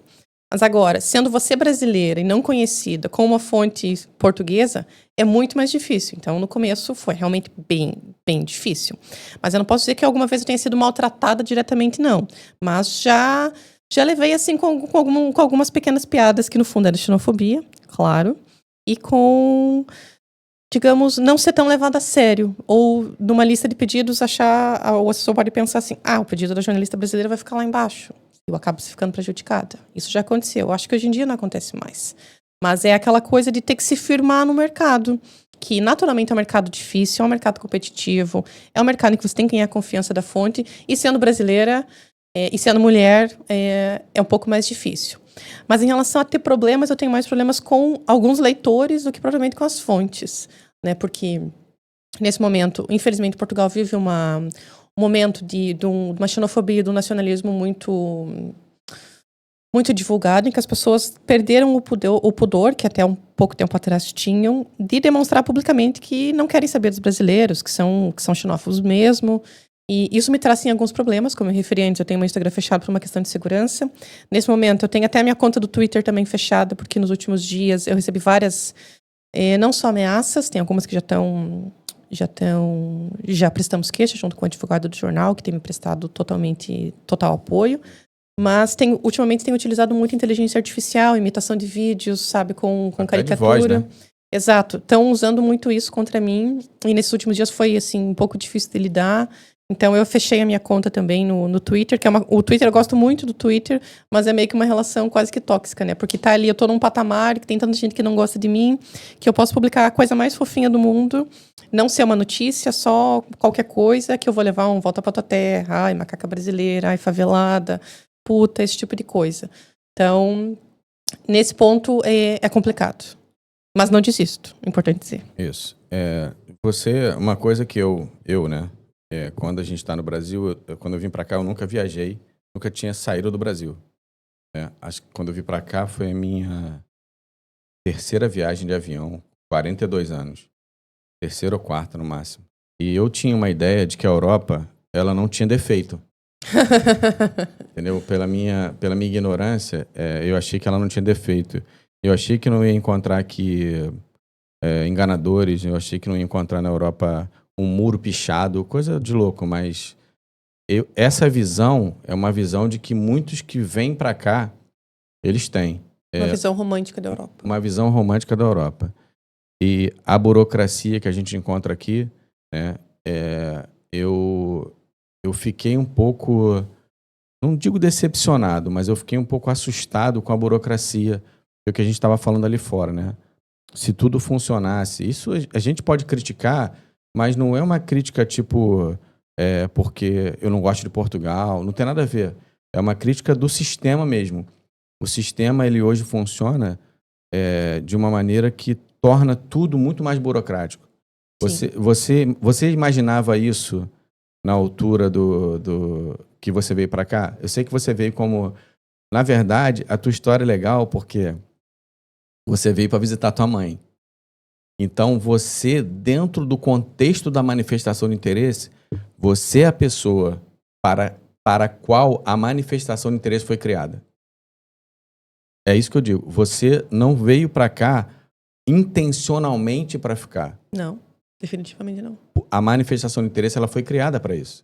Mas agora, sendo você brasileira e não conhecida com uma fonte portuguesa, é muito mais difícil. Então, no começo, foi realmente bem, bem difícil. Mas eu não posso dizer que alguma vez eu tenha sido maltratada diretamente, não. Mas já levei, assim, com algumas pequenas piadas, que no fundo era xenofobia, claro. E com, digamos, não ser tão levado a sério. Ou, numa lista de pedidos, o assessor pode pensar assim, o pedido da jornalista brasileira vai ficar lá embaixo. Eu acabo ficando prejudicada. Isso já aconteceu. Eu acho que hoje em dia não acontece mais. Mas é aquela coisa de ter que se firmar no mercado, que naturalmente é um mercado difícil, é um mercado competitivo, é um mercado em que você tem que ganhar a confiança da fonte, e sendo brasileira e sendo mulher, é um pouco mais difícil. Mas em relação a ter problemas, eu tenho mais problemas com alguns leitores do que provavelmente com as fontes, né? Porque nesse momento, infelizmente, Portugal vive um momento de uma xenofobia, de um nacionalismo muito, muito divulgado, em que as pessoas perderam o pudor, que até um pouco tempo atrás tinham, de demonstrar publicamente que não querem saber dos brasileiros, que são xenófobos mesmo, E isso me traz, sim, alguns problemas, como eu referi antes, eu tenho meu Instagram fechado por uma questão de segurança. Nesse momento, eu tenho até a minha conta do Twitter também fechada, porque nos últimos dias eu recebi várias, não só ameaças, tem algumas que já prestamos queixa junto com o advogado do jornal, que tem me prestado total apoio. Mas ultimamente tenho utilizado muito inteligência artificial, imitação de vídeos, sabe, com caricatura. De voz, né? Exato. Estão usando muito isso contra mim. E nesses últimos dias foi, assim, um pouco difícil de lidar. Então, eu fechei a minha conta também no Twitter, que o Twitter, eu gosto muito do Twitter, mas é meio que uma relação quase que tóxica, né? Porque tá ali, eu tô num patamar que tem tanta gente que não gosta de mim, que eu posso publicar a coisa mais fofinha do mundo, não ser uma notícia, só qualquer coisa, que eu vou levar um volta pra tua terra, ai, macaca brasileira, ai, favelada, puta, esse tipo de coisa. Então, nesse ponto, é complicado. Mas não desisto, importante dizer. Isso. Uma coisa que né? Quando a gente está no Brasil, quando eu vim para cá, eu nunca viajei, nunca tinha saído do Brasil. Acho que quando eu vim para cá foi a minha terceira viagem de avião, 42 anos. Terceira ou quarta, no máximo. E eu tinha uma ideia de que a Europa, ela não tinha defeito. Entendeu? Pela minha ignorância, eu achei que ela não tinha defeito. Eu achei que não ia encontrar aqui enganadores, eu achei que não ia encontrar na Europa um muro pichado, coisa de louco, mas essa visão é uma visão de que muitos que vêm para cá, eles têm. Uma visão romântica da Europa. Uma visão romântica da Europa. E a burocracia que a gente encontra aqui, né, eu fiquei um pouco, não digo decepcionado, mas eu fiquei um pouco assustado com a burocracia, do que a gente estava falando ali fora, né? Se tudo funcionasse, isso a gente pode criticar, mas não é uma crítica tipo, porque eu não gosto de Portugal, não tem nada a ver. É uma crítica do sistema mesmo. O sistema, ele hoje funciona de uma maneira que torna tudo muito mais burocrático. Você imaginava isso na altura do que você veio para cá? Eu sei que você veio como... Na verdade, a tua história é legal porque você veio para visitar tua mãe. Então, você, dentro do contexto da manifestação de interesse, você é a pessoa para a qual a manifestação de interesse foi criada. É isso que eu digo. Você não veio para cá intencionalmente para ficar. Não, definitivamente não. A manifestação de interesse, ela foi criada para isso.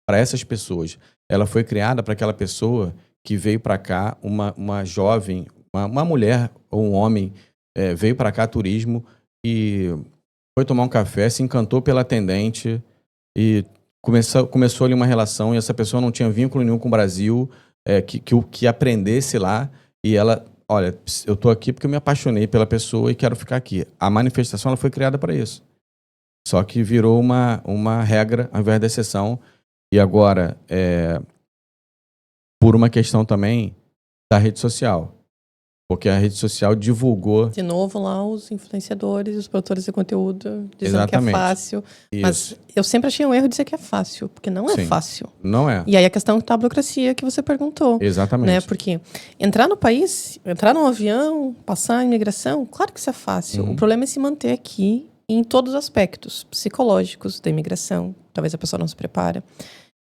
Para essas pessoas. Ela foi criada para aquela pessoa que veio para cá, uma jovem, uma mulher ou um homem, veio para cá turismo e foi tomar um café, se encantou pela atendente e começou ali uma relação e essa pessoa não tinha vínculo nenhum com o Brasil, que aprendesse lá e ela, olha, eu tô aqui porque eu me apaixonei pela pessoa e quero ficar aqui. A manifestação, ela foi criada para isso. Só que virou uma regra ao invés da exceção e agora, por uma questão também da rede social. Porque a rede social divulgou... De novo lá os influenciadores, os produtores de conteúdo, dizendo Exatamente. que é fácil. Isso. Mas eu sempre achei um erro dizer que é fácil, porque não é Sim. fácil. Não é. E aí a questão da burocracia que você perguntou. Exatamente. Né? Porque entrar no país, entrar num avião, passar a imigração, claro que isso é fácil. O problema é se manter aqui em todos os aspectos psicológicos da imigração. Talvez a pessoa não se prepara.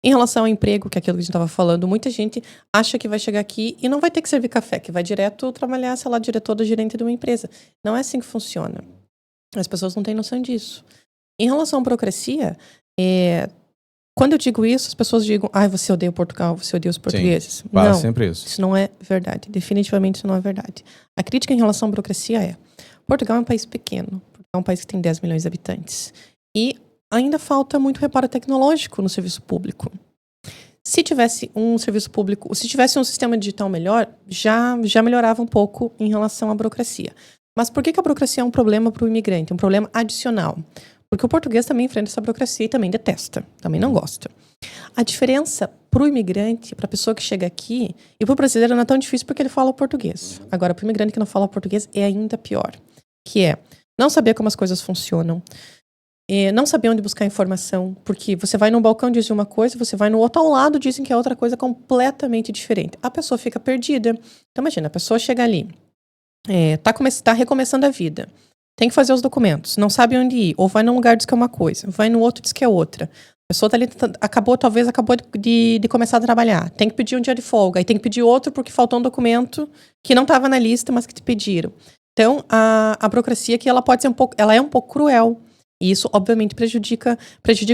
Em relação ao emprego, que é aquilo que a gente estava falando, muita gente acha que vai chegar aqui e não vai ter que servir café, que vai direto trabalhar, sei lá, diretor ou gerente de uma empresa. Não é assim que funciona. As pessoas não têm noção disso. Em relação à burocracia, quando eu digo isso, as pessoas digam, você odeia Portugal, você odeia os portugueses. Sim, fala não, sempre isso. Isso não é verdade. Definitivamente isso não é verdade. A crítica em relação à burocracia é, Portugal é um país pequeno. Portugal é um país que tem 10 milhões de habitantes. E ainda falta muito reparo tecnológico no serviço público. Se tivesse um serviço público, se tivesse um sistema digital melhor, já melhorava um pouco em relação à burocracia. Mas por que a burocracia é um problema para o imigrante? Um problema adicional. Porque o português também enfrenta essa burocracia e também detesta, também não gosta. A diferença para o imigrante, para a pessoa que chega aqui, e para o brasileiro não é tão difícil porque ele fala o português. Agora, para o imigrante que não fala o português é ainda pior. Que é não saber como as coisas funcionam, não saber onde buscar informação, porque você vai num balcão e dizem uma coisa, você vai no outro ao lado dizem que é outra coisa completamente diferente. A pessoa fica perdida. Então imagina, a pessoa chega ali, tá recomeçando a vida, tem que fazer os documentos, não sabe onde ir, ou vai num lugar diz que é uma coisa, vai no outro diz que é outra. A pessoa tá ali, talvez acabou de começar a trabalhar. Tem que pedir um dia de folga. Aí tem que pedir outro porque faltou um documento que não estava na lista, mas que te pediram. Então, a burocracia aqui, ela é um pouco cruel. E isso, obviamente, prejudica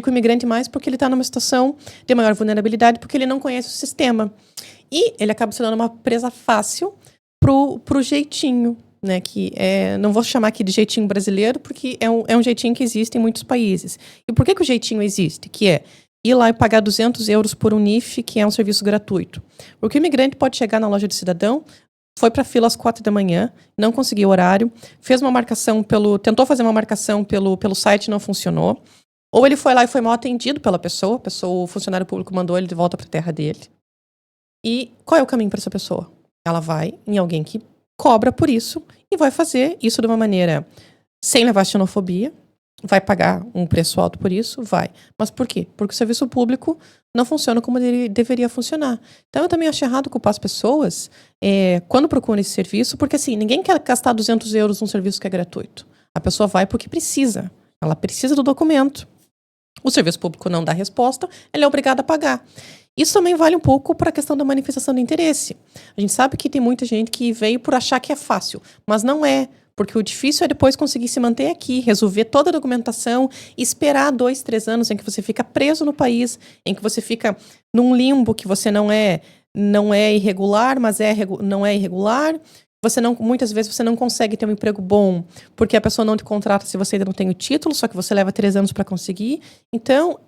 o imigrante mais porque ele está numa situação de maior vulnerabilidade, porque ele não conhece o sistema. E ele acaba se dando uma presa fácil pro jeitinho, né? Que não vou chamar aqui de jeitinho brasileiro, porque é um jeitinho que existe em muitos países. E por que o jeitinho existe? Que é ir lá e pagar 200 euros por um NIF, que é um serviço gratuito. Porque o imigrante pode chegar na loja de cidadão, foi para a fila às 4 da manhã, não conseguiu horário, tentou fazer uma marcação pelo site, não funcionou. Ou ele foi lá e foi mal atendido pela pessoa, o funcionário público mandou ele de volta para a terra dele. E qual é o caminho para essa pessoa? Ela vai em alguém que cobra por isso e vai fazer isso de uma maneira sem levar xenofobia, vai pagar um preço alto por isso, vai. Mas por quê? Porque o serviço público não funciona como ele deveria funcionar. Então, eu também acho errado culpar as pessoas quando procuram esse serviço, porque assim, ninguém quer gastar 200 euros num serviço que é gratuito. A pessoa vai porque precisa. Ela precisa do documento. O serviço público não dá resposta, ela é obrigada a pagar. Isso também vale um pouco para a questão da manifestação de interesse. A gente sabe que tem muita gente que veio por achar que é fácil, mas não é. Porque o difícil é depois conseguir se manter aqui, resolver toda a documentação, esperar 2, 3 anos em que você fica preso no país, em que você fica num limbo que você não é irregular, mas não é irregular. Muitas vezes você não consegue ter um emprego bom, porque a pessoa não te contrata se você ainda não tem o título, só que você leva 3 anos para conseguir. Então,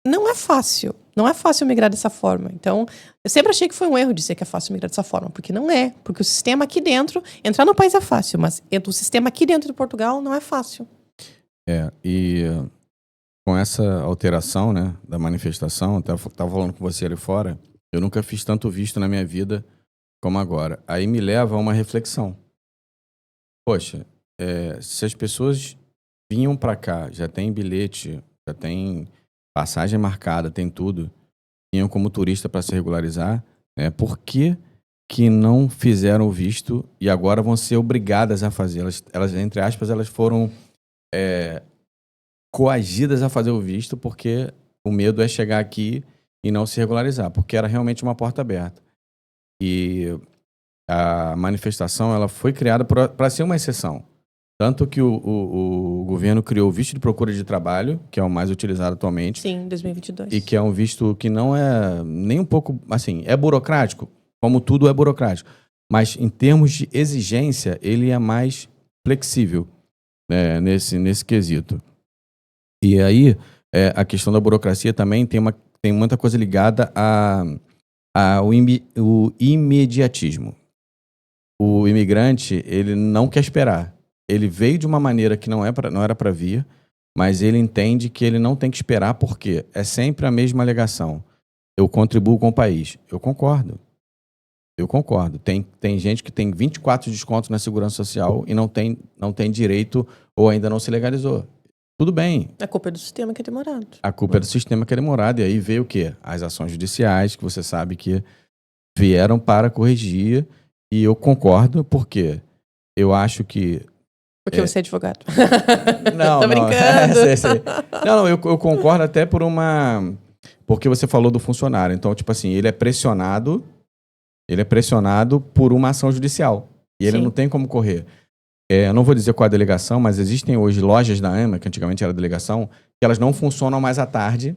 não é fácil. Não é fácil migrar dessa forma. Então, eu sempre achei que foi um erro dizer que é fácil migrar dessa forma, porque não é. Porque o sistema aqui dentro, entrar no país é fácil, mas o sistema aqui dentro de Portugal não é fácil. E com essa alteração, né, da manifestação, até estava falando com você ali fora, eu nunca fiz tanto visto na minha vida como agora. Aí me leva a uma reflexão. Poxa, se as pessoas vinham para cá, já tem bilhete, já tem passagem marcada, tem tudo, vinham como turista para se regularizar, por que não fizeram o visto e agora vão ser obrigadas a fazer? Elas entre aspas, elas foram coagidas a fazer o visto porque o medo é chegar aqui e não se regularizar, porque era realmente uma porta aberta. E a manifestação ela foi criada para ser uma exceção. Tanto que o governo criou o visto de procura de trabalho, que é o mais utilizado atualmente. Sim, em 2022. E que é um visto que não é nem um pouco, assim, é burocrático, como tudo é burocrático. Mas em termos de exigência, ele é mais flexível, né, nesse quesito. E aí, a questão da burocracia também tem muita coisa ligada ao imediatismo. O imigrante, ele não quer esperar. Ele veio de uma maneira que não era para vir, mas ele entende que ele não tem que esperar porque é sempre a mesma alegação. Eu contribuo com o país. Eu concordo. Tem gente que tem 24 descontos na Segurança Social e não tem direito ou ainda não se legalizou. Tudo bem. A culpa é do sistema que é demorado. A culpa é do sistema que é demorado. E aí veio o quê? As ações judiciais, que você sabe que vieram para corrigir. E eu concordo porque eu acho que... Porque você é advogado. Não, tô brincando. Não, eu concordo até porque você falou do funcionário. Então, tipo assim, ele é pressionado por uma ação judicial. E ele não tem como correr. Eu não vou dizer qual é a delegação, mas existem hoje lojas da AMA, que antigamente era delegação, que elas não funcionam mais à tarde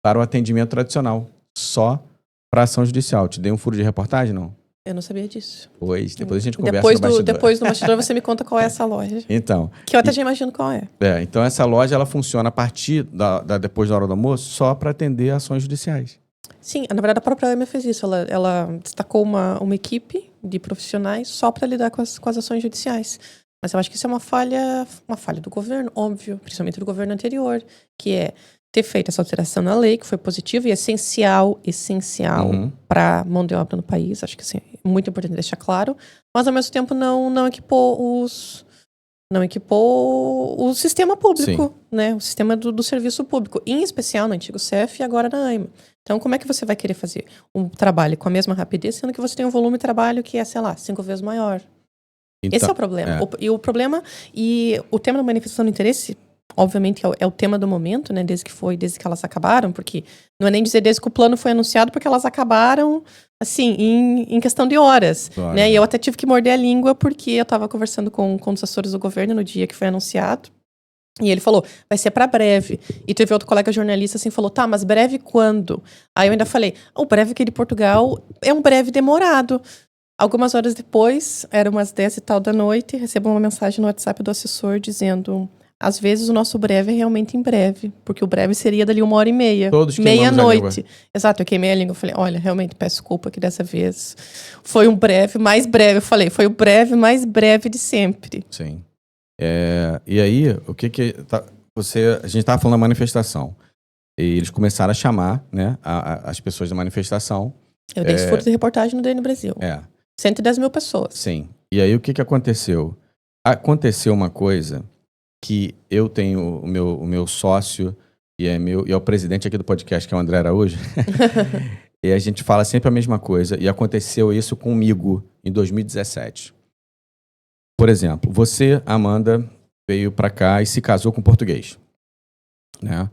para o atendimento tradicional. Só para ação judicial. Te dei um furo de reportagem, não? Eu não sabia disso. Pois, depois a gente conversa no bastidor. Depois do bastidor você me conta qual é essa loja. Então. Que eu até já imagino qual é. Então essa loja ela funciona a partir depois da hora do almoço só para atender ações judiciais. Sim, na verdade a própria AMA fez isso. Ela destacou uma equipe de profissionais só para lidar com as ações judiciais. Mas eu acho que isso é uma falha do governo, óbvio, principalmente do governo anterior, que é ter feito essa alteração na lei, que foi positiva e essencial para a mão de obra no país. Acho que assim, é muito importante deixar claro. Mas, ao mesmo tempo, não equipou o sistema público, né? O sistema do serviço público, em especial no antigo CEF e agora na AIMA. Então, como é que você vai querer fazer um trabalho com a mesma rapidez, sendo que você tem um volume de trabalho que é, 5 vezes maior? Então, esse é o problema. E o problema, e o tema da manifestação do interesse, obviamente é o tema do momento, né? Desde que elas acabaram, porque não é nem dizer desde que o plano foi anunciado, porque elas acabaram, assim, em questão de horas, Claro. né? E eu até tive que morder a língua, porque eu estava conversando com os assessores do governo no dia que foi anunciado. E ele falou, vai ser para breve. E teve outro colega jornalista assim, falou, tá, mas breve quando? Aí eu ainda falei, o breve aqui de Portugal é um breve demorado. Algumas horas depois, eram umas 10 e tal da noite, recebo uma mensagem no WhatsApp do assessor dizendo, às vezes o nosso breve é realmente em breve, porque o breve seria dali 1h30. Todos queimamos a meia-noite. língua. Exato, eu queimei a língua. Eu falei, olha, realmente peço desculpa que dessa vez foi um breve mais breve. Eu falei, foi o breve mais breve de sempre. Sim. E aí, o que a gente estava falando da manifestação. E eles começaram a chamar, né, as pessoas da manifestação. Eu dei esse furo de reportagem no DN Brasil. 110 mil pessoas. Sim. E aí, o que aconteceu? Aconteceu uma coisa que eu tenho o meu sócio e é o presidente aqui do podcast, que é o André Araújo. E a gente fala sempre a mesma coisa. E aconteceu isso comigo em 2017. Por exemplo, você, Amanda, veio para cá e se casou com português, né?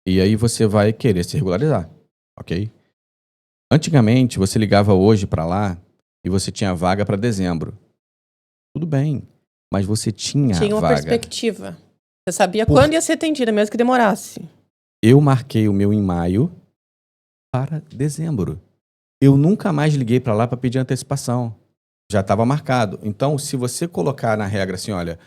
E aí você vai querer se regularizar, ok? Antigamente, você ligava hoje para lá e você tinha vaga para dezembro. Tudo bem, mas você tinha uma vaga. Perspectiva. Você sabia quando ia ser atendida, mesmo que demorasse. Eu marquei o meu em maio para dezembro. Eu nunca mais liguei para lá para pedir antecipação. Já estava marcado. Então, se você colocar na regra assim, olha,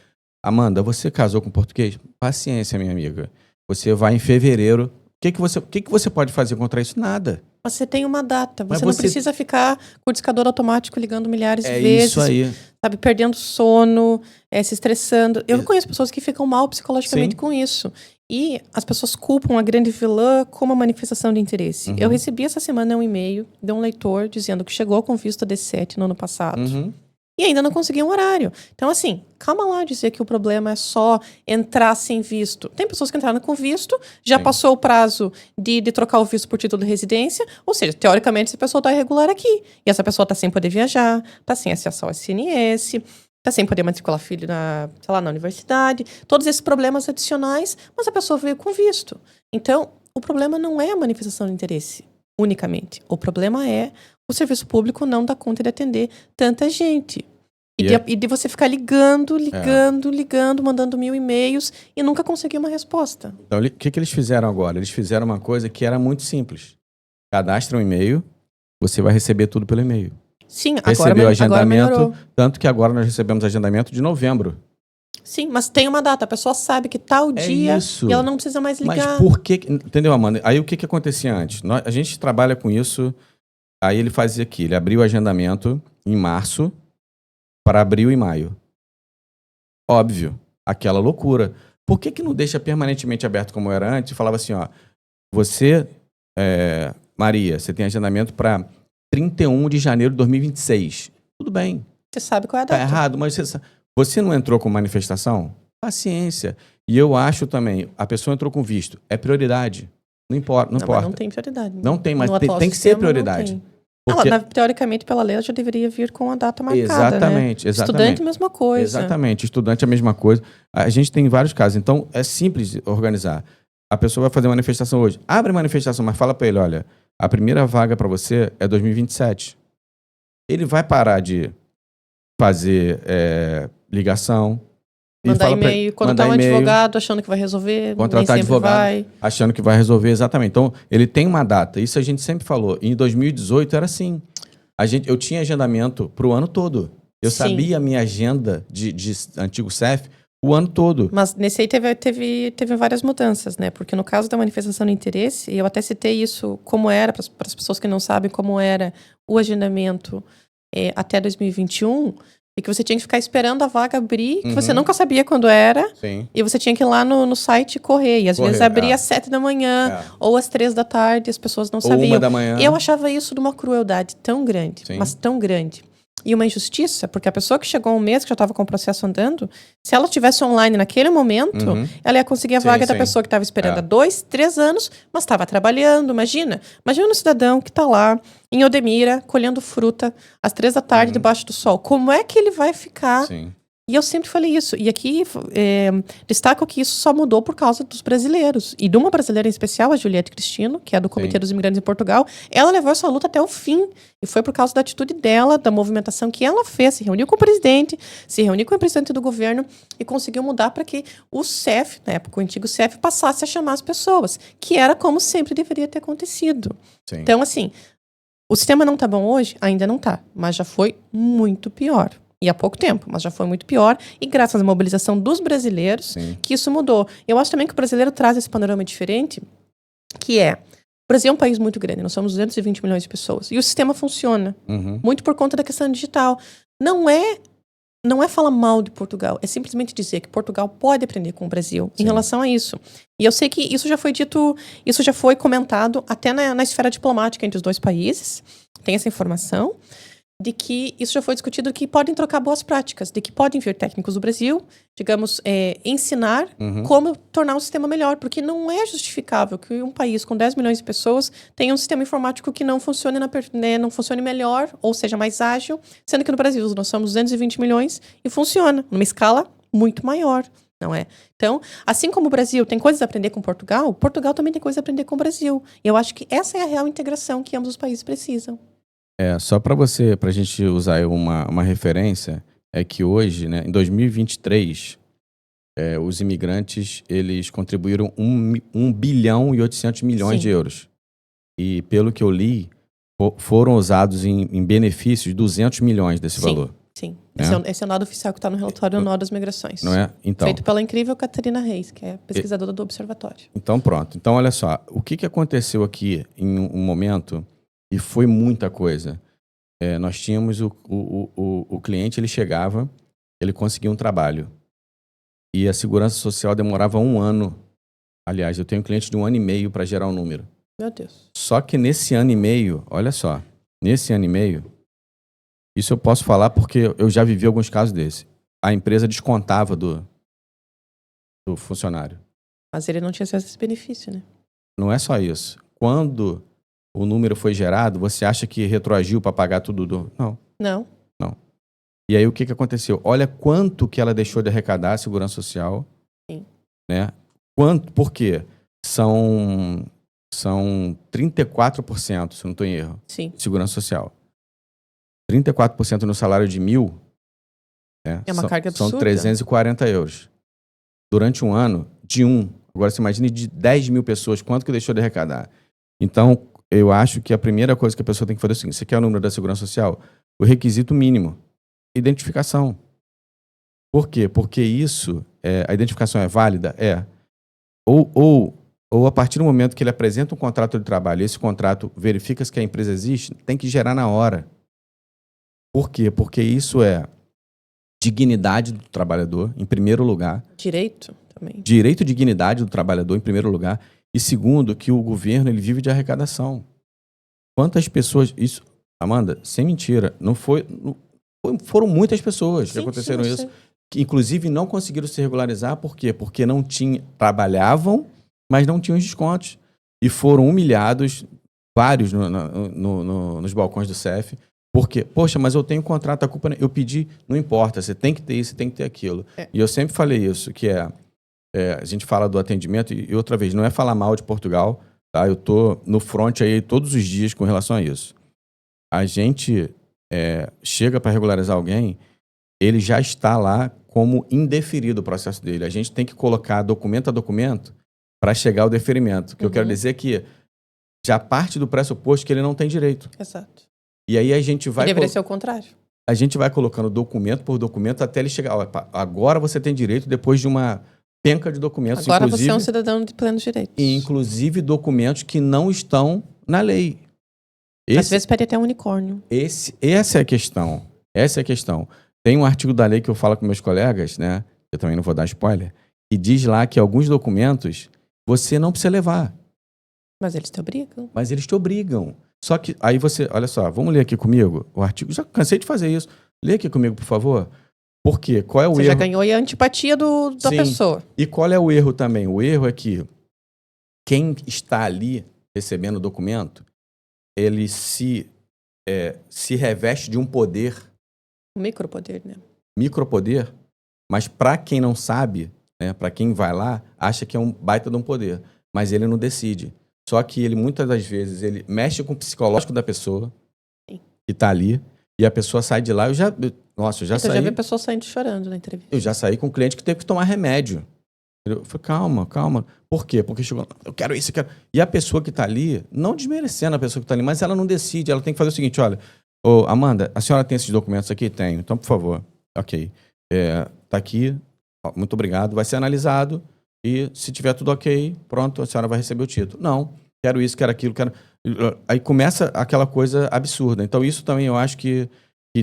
Amanda, você casou com português? Paciência, minha amiga. Você vai em fevereiro. O que você pode fazer contra isso? Nada. Você tem uma data. Você não precisa ficar com o discador automático ligando milhares de vezes. É isso aí. Sabe, perdendo sono, se estressando. Eu conheço pessoas que ficam mal psicologicamente com isso. E as pessoas culpam a grande vilã como uma manifestação de interesse. Eu recebi essa semana um e-mail de um leitor dizendo que chegou com visto D7 no ano passado. E ainda não conseguiu um horário. Então, assim, calma lá dizer que o problema é só entrar sem visto. Tem pessoas que entraram com visto, já passou o prazo de trocar o visto por título de residência, ou seja, teoricamente, essa pessoa está irregular aqui. E essa pessoa está sem poder viajar, está sem acesso ao SNS, está sem poder matricular filho na universidade. Todos esses problemas adicionais, mas a pessoa veio com visto. Então, o problema não é a manifestação de interesse, unicamente. O problema é o serviço público não dá conta de atender tanta gente. E de você ficar ligando, mandando 1000 e-mails e nunca conseguir uma resposta. Então, o que eles fizeram agora? Eles fizeram uma coisa que era muito simples. Cadastra um e-mail, você vai receber tudo pelo e-mail. Sim, Recebeu agendamento, agora melhorou. Tanto que agora nós recebemos agendamento de novembro. Sim, mas tem uma data. A pessoa sabe que tal dia isso. E ela não precisa mais ligar. Mas por que... Entendeu, Amanda? Aí o que acontecia antes? A gente trabalha com isso... Aí ele fazia aqui, ele abriu o agendamento em março para abril e maio. Óbvio, aquela loucura. Por que não deixa permanentemente aberto como era antes? E falava assim, ó, você, Maria, você tem agendamento para 31 de janeiro de 2026. Tudo bem. Você sabe qual é a data. Tá errado, mas você não entrou com manifestação? Paciência. E eu acho também, a pessoa entrou com visto, é prioridade. Não importa. Mas não tem prioridade. Não tem, mas tem que ser prioridade. Porque... teoricamente, pela lei, ela já deveria vir com a data marcada, exatamente. Estudante, mesma coisa. Exatamente. Estudante, a mesma coisa. A gente tem vários casos. Então, é simples organizar. A pessoa vai fazer manifestação hoje. Abre manifestação, mas fala para ele, olha, a primeira vaga para você é 2027. Ele vai parar de fazer ligação. Mandar e-mail, contratar um advogado achando que vai resolver. Contratar advogado achando que vai resolver, exatamente. Então, ele tem uma data. Isso a gente sempre falou. Em 2018 era assim. Eu tinha agendamento para o ano todo. Eu sabia a minha agenda de antigo CEF o ano todo. Mas nesse aí teve várias mudanças, né? Porque no caso da manifestação de interesse, eu até citei isso como era, para as pessoas que não sabem como era o agendamento até 2021... E que você tinha que ficar esperando a vaga abrir, que você nunca sabia quando era. Sim. E você tinha que ir lá no site correr. E às vezes abria às 7 da manhã, ou às 3 da tarde, as pessoas não sabiam. Ou 1 da manhã. E eu achava isso de uma crueldade tão grande, mas tão grande. E uma injustiça, porque a pessoa que chegou há um mês, que já estava com o processo andando, se ela estivesse online naquele momento, ela ia conseguir a vaga da pessoa que estava esperando há 2, 3 anos, mas estava trabalhando. Imagina um cidadão que está lá em Odemira, colhendo fruta às 3 da tarde, debaixo do sol. Como é que ele vai ficar E eu sempre falei isso. E aqui destaco que isso só mudou por causa dos brasileiros. E de uma brasileira em especial, a Juliette Cristino, que é do Comitê dos Imigrantes em Portugal, ela levou essa luta até o fim. E foi por causa da atitude dela, da movimentação que ela fez. Se reuniu com o presidente, se reuniu com o presidente do governo e conseguiu mudar para que o CEF, na época o antigo CEF, passasse a chamar as pessoas. Que era como sempre deveria ter acontecido. Sim. Então, assim, o sistema não está bom hoje? Ainda não está. Mas já foi muito pior. E há pouco tempo, mas já foi muito pior. E graças à mobilização dos brasileiros, Sim. que isso mudou. Eu acho também que o brasileiro traz esse panorama diferente, que é... O Brasil é um país muito grande, nós somos 220 milhões de pessoas. E o sistema funciona. Muito por conta da questão digital. Não é falar mal de Portugal, é simplesmente dizer que Portugal pode aprender com o Brasil em relação a isso. E eu sei que isso já foi dito, isso já foi comentado até na esfera diplomática entre os dois países. Tem essa informação de que isso já foi discutido, que podem trocar boas práticas, de que podem vir técnicos do Brasil, digamos, ensinar como tornar o sistema melhor, porque não é justificável que um país com 10 milhões de pessoas tenha um sistema informático que não funcione, não funcione melhor, ou seja, mais ágil, sendo que no Brasil nós somos 220 milhões e funciona numa escala muito maior, não é? Então, assim como o Brasil tem coisas a aprender com Portugal, Portugal também tem coisas a aprender com o Brasil. E eu acho que essa é a real integração que ambos os países precisam. Só para a gente usar aí uma referência, é que hoje, né, em 2023, os imigrantes, eles contribuíram 1 bilhão e 800 milhões de euros. E pelo que eu li, foram usados em benefícios 200 milhões desse valor. Sim, Né? esse é o dado oficial que está no relatório Nó das Migrações. Não é? Então, feito pela incrível Catarina Reis, que é pesquisadora do Observatório. Então, pronto. Então, olha só. O que aconteceu aqui em um momento, e foi muita coisa. Nós tínhamos o cliente, ele chegava, ele conseguia um trabalho. E a segurança social demorava 1 ano. Aliás, eu tenho um cliente de 1 ano e meio para gerar um número. Meu Deus. Só que nesse ano e meio, olha só, nesse ano e meio, isso eu posso falar porque eu já vivi alguns casos desses. A empresa descontava do funcionário. Mas ele não tinha acesso a esse benefício, né? Não é só isso. Quando o número foi gerado, você acha que retroagiu para pagar tudo? Não. Não. E aí o que aconteceu? Olha quanto que ela deixou de arrecadar a segurança social. Sim. Né? Por quê? São 34%, se eu não estou em erro, Sim. de segurança social. 34% no salário de 1.000, né? É uma carga absurda. São 340 euros. Durante um ano, agora você imagine de 10 mil pessoas, quanto que deixou de arrecadar. Então, eu acho que a primeira coisa que a pessoa tem que fazer é o seguinte: você quer o número da segurança social? O requisito mínimo, identificação. Por quê? Porque isso, a identificação é válida? Ou a partir do momento que ele apresenta um contrato de trabalho, esse contrato verifica que a empresa existe, tem que gerar na hora. Por quê? Porque isso é dignidade do trabalhador, em primeiro lugar. Direito também. Direito e dignidade do trabalhador, em primeiro lugar. E segundo, que o governo ele vive de arrecadação. Quantas pessoas... Isso, Amanda, sem mentira, foram muitas pessoas que aconteceram isso. Que, inclusive, não conseguiram se regularizar. Por quê? Porque trabalhavam, mas não tinham os descontos. E foram humilhados, vários nos balcões do CEF. Porque, poxa, mas eu tenho contrato, a culpa... Eu pedi, não importa, você tem que ter isso, você tem que ter aquilo. E eu sempre falei isso, que a gente fala do atendimento, e outra vez, não é falar mal de Portugal, tá? Eu tô no front aí todos os dias com relação a isso. A gente chega para regularizar alguém, ele já está lá como indeferido o processo dele. A gente tem que colocar documento a documento para chegar ao deferimento. O que eu quero dizer é que já parte do pressuposto que ele não tem direito. Exato. E aí a gente vai... Deveria ser o contrário. A gente vai colocando documento por documento até ele chegar. Agora você tem direito depois de uma penca de documentos. Agora você é um cidadão de plenos direitos. E inclusive documentos que não estão na lei. Às vezes pede até um unicórnio. Essa é a questão. Essa é a questão. Tem um artigo da lei que eu falo com meus colegas, né? Eu também não vou dar spoiler. E diz lá que alguns documentos você não precisa levar. Mas eles te obrigam. Mas eles te obrigam. Só que aí você... Olha só, vamos ler aqui comigo o artigo. Já cansei de fazer isso. Lê aqui comigo, por favor. Por quê? Qual é o erro? Você já ganhou a antipatia da pessoa. E qual é o erro também? O erro é que quem está ali recebendo o documento, ele se reveste de um poder. Um micropoder, né? Micropoder? Mas para quem não sabe, né, para quem vai lá, acha que é um baita de um poder. Mas ele não decide. Só que ele, muitas das vezes, ele mexe com o psicológico da pessoa Sim. que tá ali, e a pessoa sai de lá. Eu já Já vi pessoas saindo chorando na entrevista. Eu já saí com um cliente que teve que tomar remédio. Eu falei, calma. Por quê? Porque chegou, eu quero isso, eu quero. E a pessoa que tá ali, não desmerecendo a pessoa que tá ali, mas ela não decide, ela tem que fazer o seguinte, olha, ô, Amanda, a senhora tem esses documentos aqui? Tenho. Então, por favor. Ok. Tá aqui, muito obrigado, vai ser analisado e se tiver tudo ok, pronto, a senhora vai receber o título. Não, quero isso, quero aquilo, quero... Aí começa aquela coisa absurda. Então, isso também eu acho que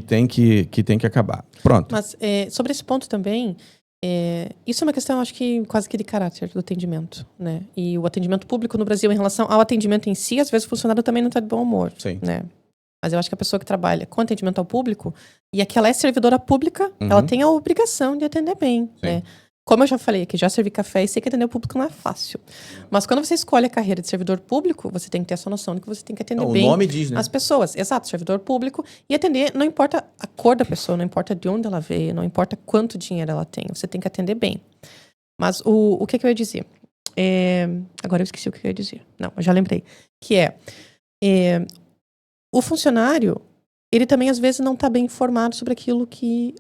tem que acabar. Pronto. Mas sobre esse ponto também, isso é uma questão, acho que quase que de caráter do atendimento, né? E o atendimento público no Brasil, em relação ao atendimento em si, às vezes o funcionário também não está de bom humor. Sim. Né? Mas eu acho que a pessoa que trabalha com atendimento ao público, e que ela é servidora pública, ela tem a obrigação de atender bem, né? Como eu já falei aqui, já servi café e sei que atender o público não é fácil. Mas quando você escolhe a carreira de servidor público, você tem que ter essa noção de que você tem que atender bem o nome diz, né? as pessoas. Exato, servidor público. E atender, não importa a cor da pessoa, não importa de onde ela veio, não importa quanto dinheiro ela tem. Você tem que atender bem. Mas o que eu ia dizer? Agora eu esqueci o que eu ia dizer. Não, eu já lembrei. Que o funcionário, ele também, às vezes, não está bem informado sobre aquilo que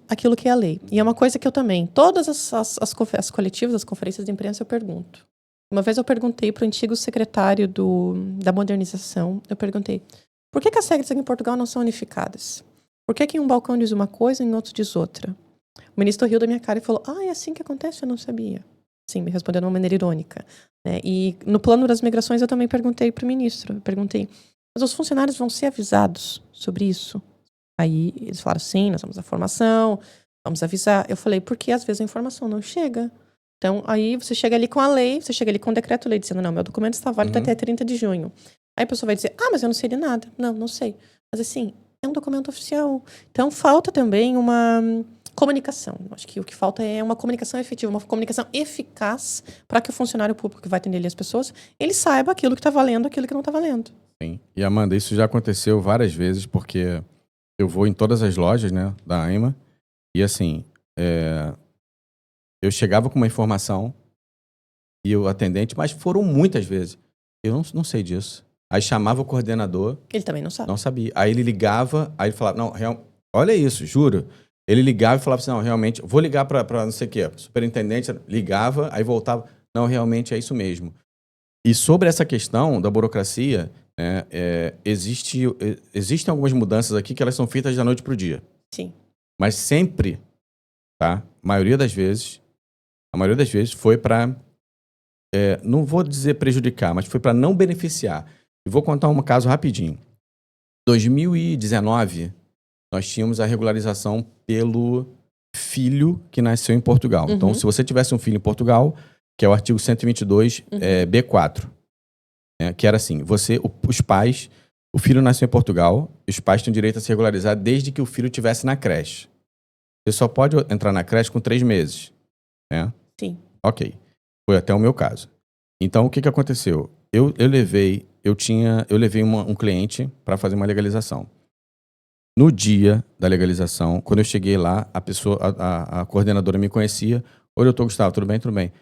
é a lei. E é uma coisa que eu também... Todas as coletivas, as conferências de imprensa, eu pergunto. Uma vez eu perguntei para o antigo secretário da modernização, eu perguntei, por que as regras aqui em Portugal não são unificadas? Por que em um balcão diz uma coisa e em outro diz outra? O ministro riu da minha cara e falou, é assim que acontece? Eu não sabia. Sim, me respondeu de uma maneira irônica. Né? E no plano das migrações eu também perguntei para o ministro, mas os funcionários vão ser avisados sobre isso? Aí eles falaram, sim, nós vamos dar formação, vamos avisar. Eu falei, porque às vezes a informação não chega. Então, aí você chega ali com a lei, você chega ali com o decreto-lei dizendo, não, meu documento está válido até 30 de junho. Aí a pessoa vai dizer, mas eu não sei de nada. Não sei. Mas assim, é um documento oficial. Então, falta também uma comunicação. Acho que o que falta é uma comunicação efetiva, uma comunicação eficaz para que o funcionário público que vai atender ali as pessoas, ele saiba aquilo que está valendo, aquilo que não está valendo. Sim. E, Amanda, isso já aconteceu várias vezes, porque eu vou em todas as lojas, né, da AIMA, e assim, eu chegava com uma informação e o atendente, mas foram muitas vezes. Eu não sei disso. Aí chamava o coordenador. Ele também não sabe. Não sabia. Aí ele ligava, aí ele falava, não, olha isso, juro. Ele ligava e falava assim, não, realmente, vou ligar para não sei o quê. Superintendente ligava, aí voltava, não, realmente é isso mesmo. E sobre essa questão da burocracia, né, existem algumas mudanças aqui que elas são feitas da noite para o dia. Sim. Mas sempre, tá? A maioria das vezes foi para, não vou dizer prejudicar, mas foi para não beneficiar. E vou contar um caso rapidinho. 2019, nós tínhamos a regularização pelo filho que nasceu em Portugal. Então, se você tivesse um filho em Portugal, que é o artigo 122, B4, né, que era assim, os pais, o filho nasceu em Portugal, os pais têm direito a se regularizar desde que o filho estivesse na creche. Você só pode entrar na creche com 3 meses, né? Sim. Ok. Foi até o meu caso. Então, o que aconteceu? Eu levei um cliente para fazer uma legalização. No dia da legalização, quando eu cheguei lá, a coordenadora me conhecia. Oi, doutor Gustavo, tudo bem? Tudo bem.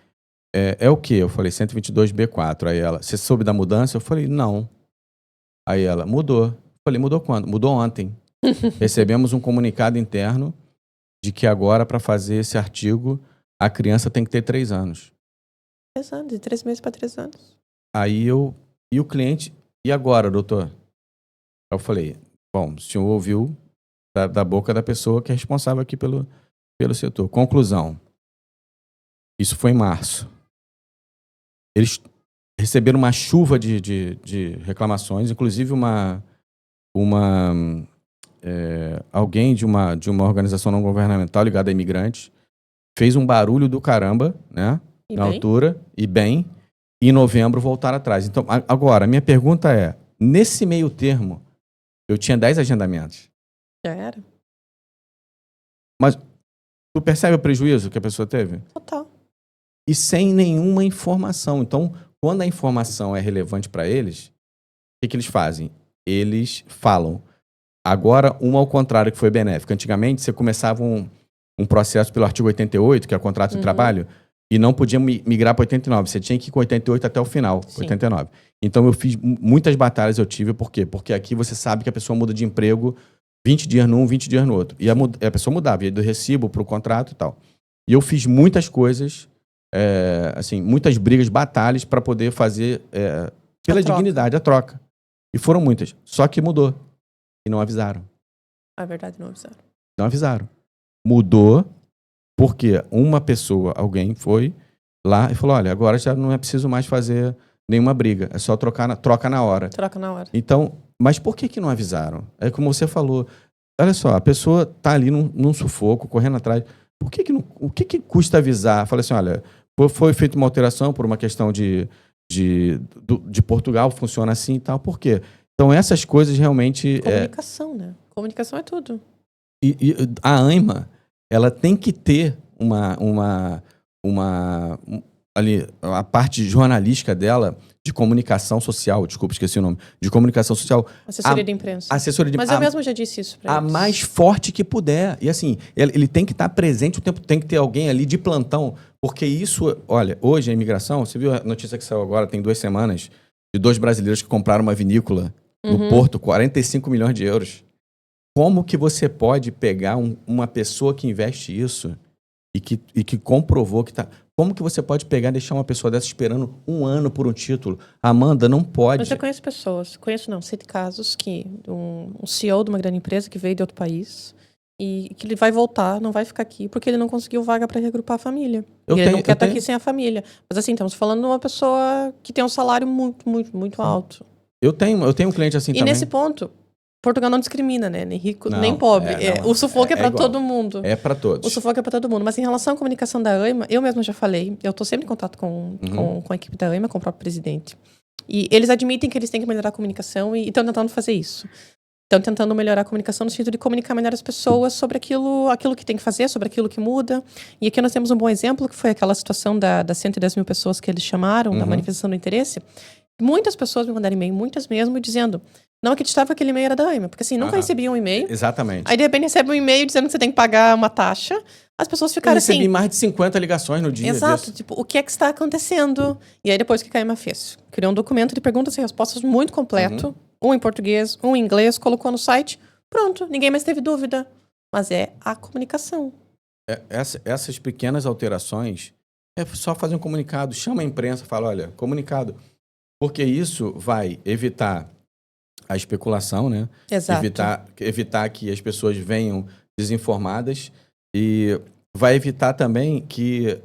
É o quê? Eu falei, 122B4. Aí ela, você soube da mudança? Eu falei, não. Aí ela, mudou. Eu falei, mudou quando? Mudou ontem. Recebemos um comunicado interno de que agora, para fazer esse artigo, a criança tem que ter 3 anos. 3 anos, de 3 meses para 3 anos. Aí e o cliente, e agora, doutor? Eu falei, bom, o senhor ouviu da boca da pessoa que é responsável aqui pelo setor. Conclusão, isso foi em março. Eles receberam uma chuva de reclamações, inclusive alguém de uma organização não governamental ligada a imigrantes fez um barulho do caramba, né? Na altura, e em novembro voltaram atrás. Então, agora, a minha pergunta é, nesse meio termo, eu tinha 10 agendamentos. Já era. Mas tu percebe o prejuízo que a pessoa teve? Total. E sem nenhuma informação. Então, quando a informação é relevante para eles, o que eles fazem? Eles falam. Agora, ao contrário, que foi benéfico. Antigamente, você começava um processo pelo artigo 88, que é o contrato de trabalho, e não podia migrar para 89. Você tinha que ir com 88 até o final, 89. Então, eu fiz muitas batalhas, eu tive. Por quê? Porque aqui você sabe que a pessoa muda de emprego 20 dias num, 20 dias no outro. E a pessoa mudava, ia do recibo para o contrato e tal. E eu fiz muitas coisas, assim, muitas brigas, batalhas para poder fazer, pela dignidade, a troca. E foram muitas. Só que mudou. E não avisaram. A verdade, não avisaram. Não avisaram. Mudou porque uma pessoa, alguém foi lá e falou, olha, agora já não é preciso mais fazer nenhuma briga. É só troca na hora. Troca na hora. Então, mas por que não avisaram? É como você falou. Olha só, a pessoa tá ali num sufoco, correndo atrás. O que custa avisar? Fala assim, olha, foi feita uma alteração por uma questão de Portugal, funciona assim e tal. Por quê? Então, essas coisas realmente... Comunicação, né? Comunicação é tudo. E a ANMA, ela tem que ter ali, a parte jornalística dela, de comunicação social, desculpa, esqueci o nome, de comunicação social. Assessoria de imprensa. Assessoria de Mas eu mesmo já disse isso para eles. A mais forte que puder. E assim, ele tem que estar presente o tempo, tem que ter alguém ali de plantão, porque isso, olha, hoje a imigração, você viu a notícia que saiu agora, tem 2 semanas, de 2 brasileiros que compraram uma vinícola no Porto, 45 milhões de euros. Como que você pode pegar uma pessoa que investe isso e que comprovou que está... Como que você pode pegar e deixar uma pessoa dessa esperando 1 ano por um título? Amanda, não pode. Mas eu conheço pessoas, sei de casos que um CEO de uma grande empresa que veio de outro país e que ele vai voltar, não vai ficar aqui, porque ele não conseguiu vaga para regrupar a família. Ele não quer estar aqui sem a família. Mas assim, estamos falando de uma pessoa que tem um salário muito, muito, muito alto. Eu tenho um cliente assim também. E nesse ponto... Portugal não discrimina, né? Nem rico, nem pobre. O sufoco é para todo mundo. É para todos. O sufoco é para todo mundo. Mas em relação à comunicação da ANMA, eu mesma já falei, eu estou sempre em contato com a equipe da ANMA, com o próprio presidente. E eles admitem que eles têm que melhorar a comunicação e estão tentando fazer isso. Estão tentando melhorar a comunicação no sentido de comunicar melhor as pessoas sobre aquilo que tem que fazer, sobre aquilo que muda. E aqui nós temos um bom exemplo, que foi aquela situação das 110 mil pessoas que eles chamaram, da manifestação do interesse. Muitas pessoas me mandaram e-mail, muitas mesmo, dizendo... Não acreditava que aquele e-mail era da ANMA, porque assim, nunca recebia um e-mail. Exatamente. Aí de repente recebe um e-mail dizendo que você tem que pagar uma taxa. As pessoas ficaram assim... Eu recebi mais de 50 ligações no dia. Exato, disso. tipo, o que é que está acontecendo? E aí depois o que a ANMA fez? Criou um documento de perguntas e respostas muito completo, um em português, um em inglês, colocou no site, pronto, ninguém mais teve dúvida. Mas é a comunicação. Essas pequenas alterações, é só fazer um comunicado, chama a imprensa, fala, olha, comunicado. Porque isso vai evitar a especulação, né? Exato. Evitar que as pessoas venham desinformadas e vai evitar também que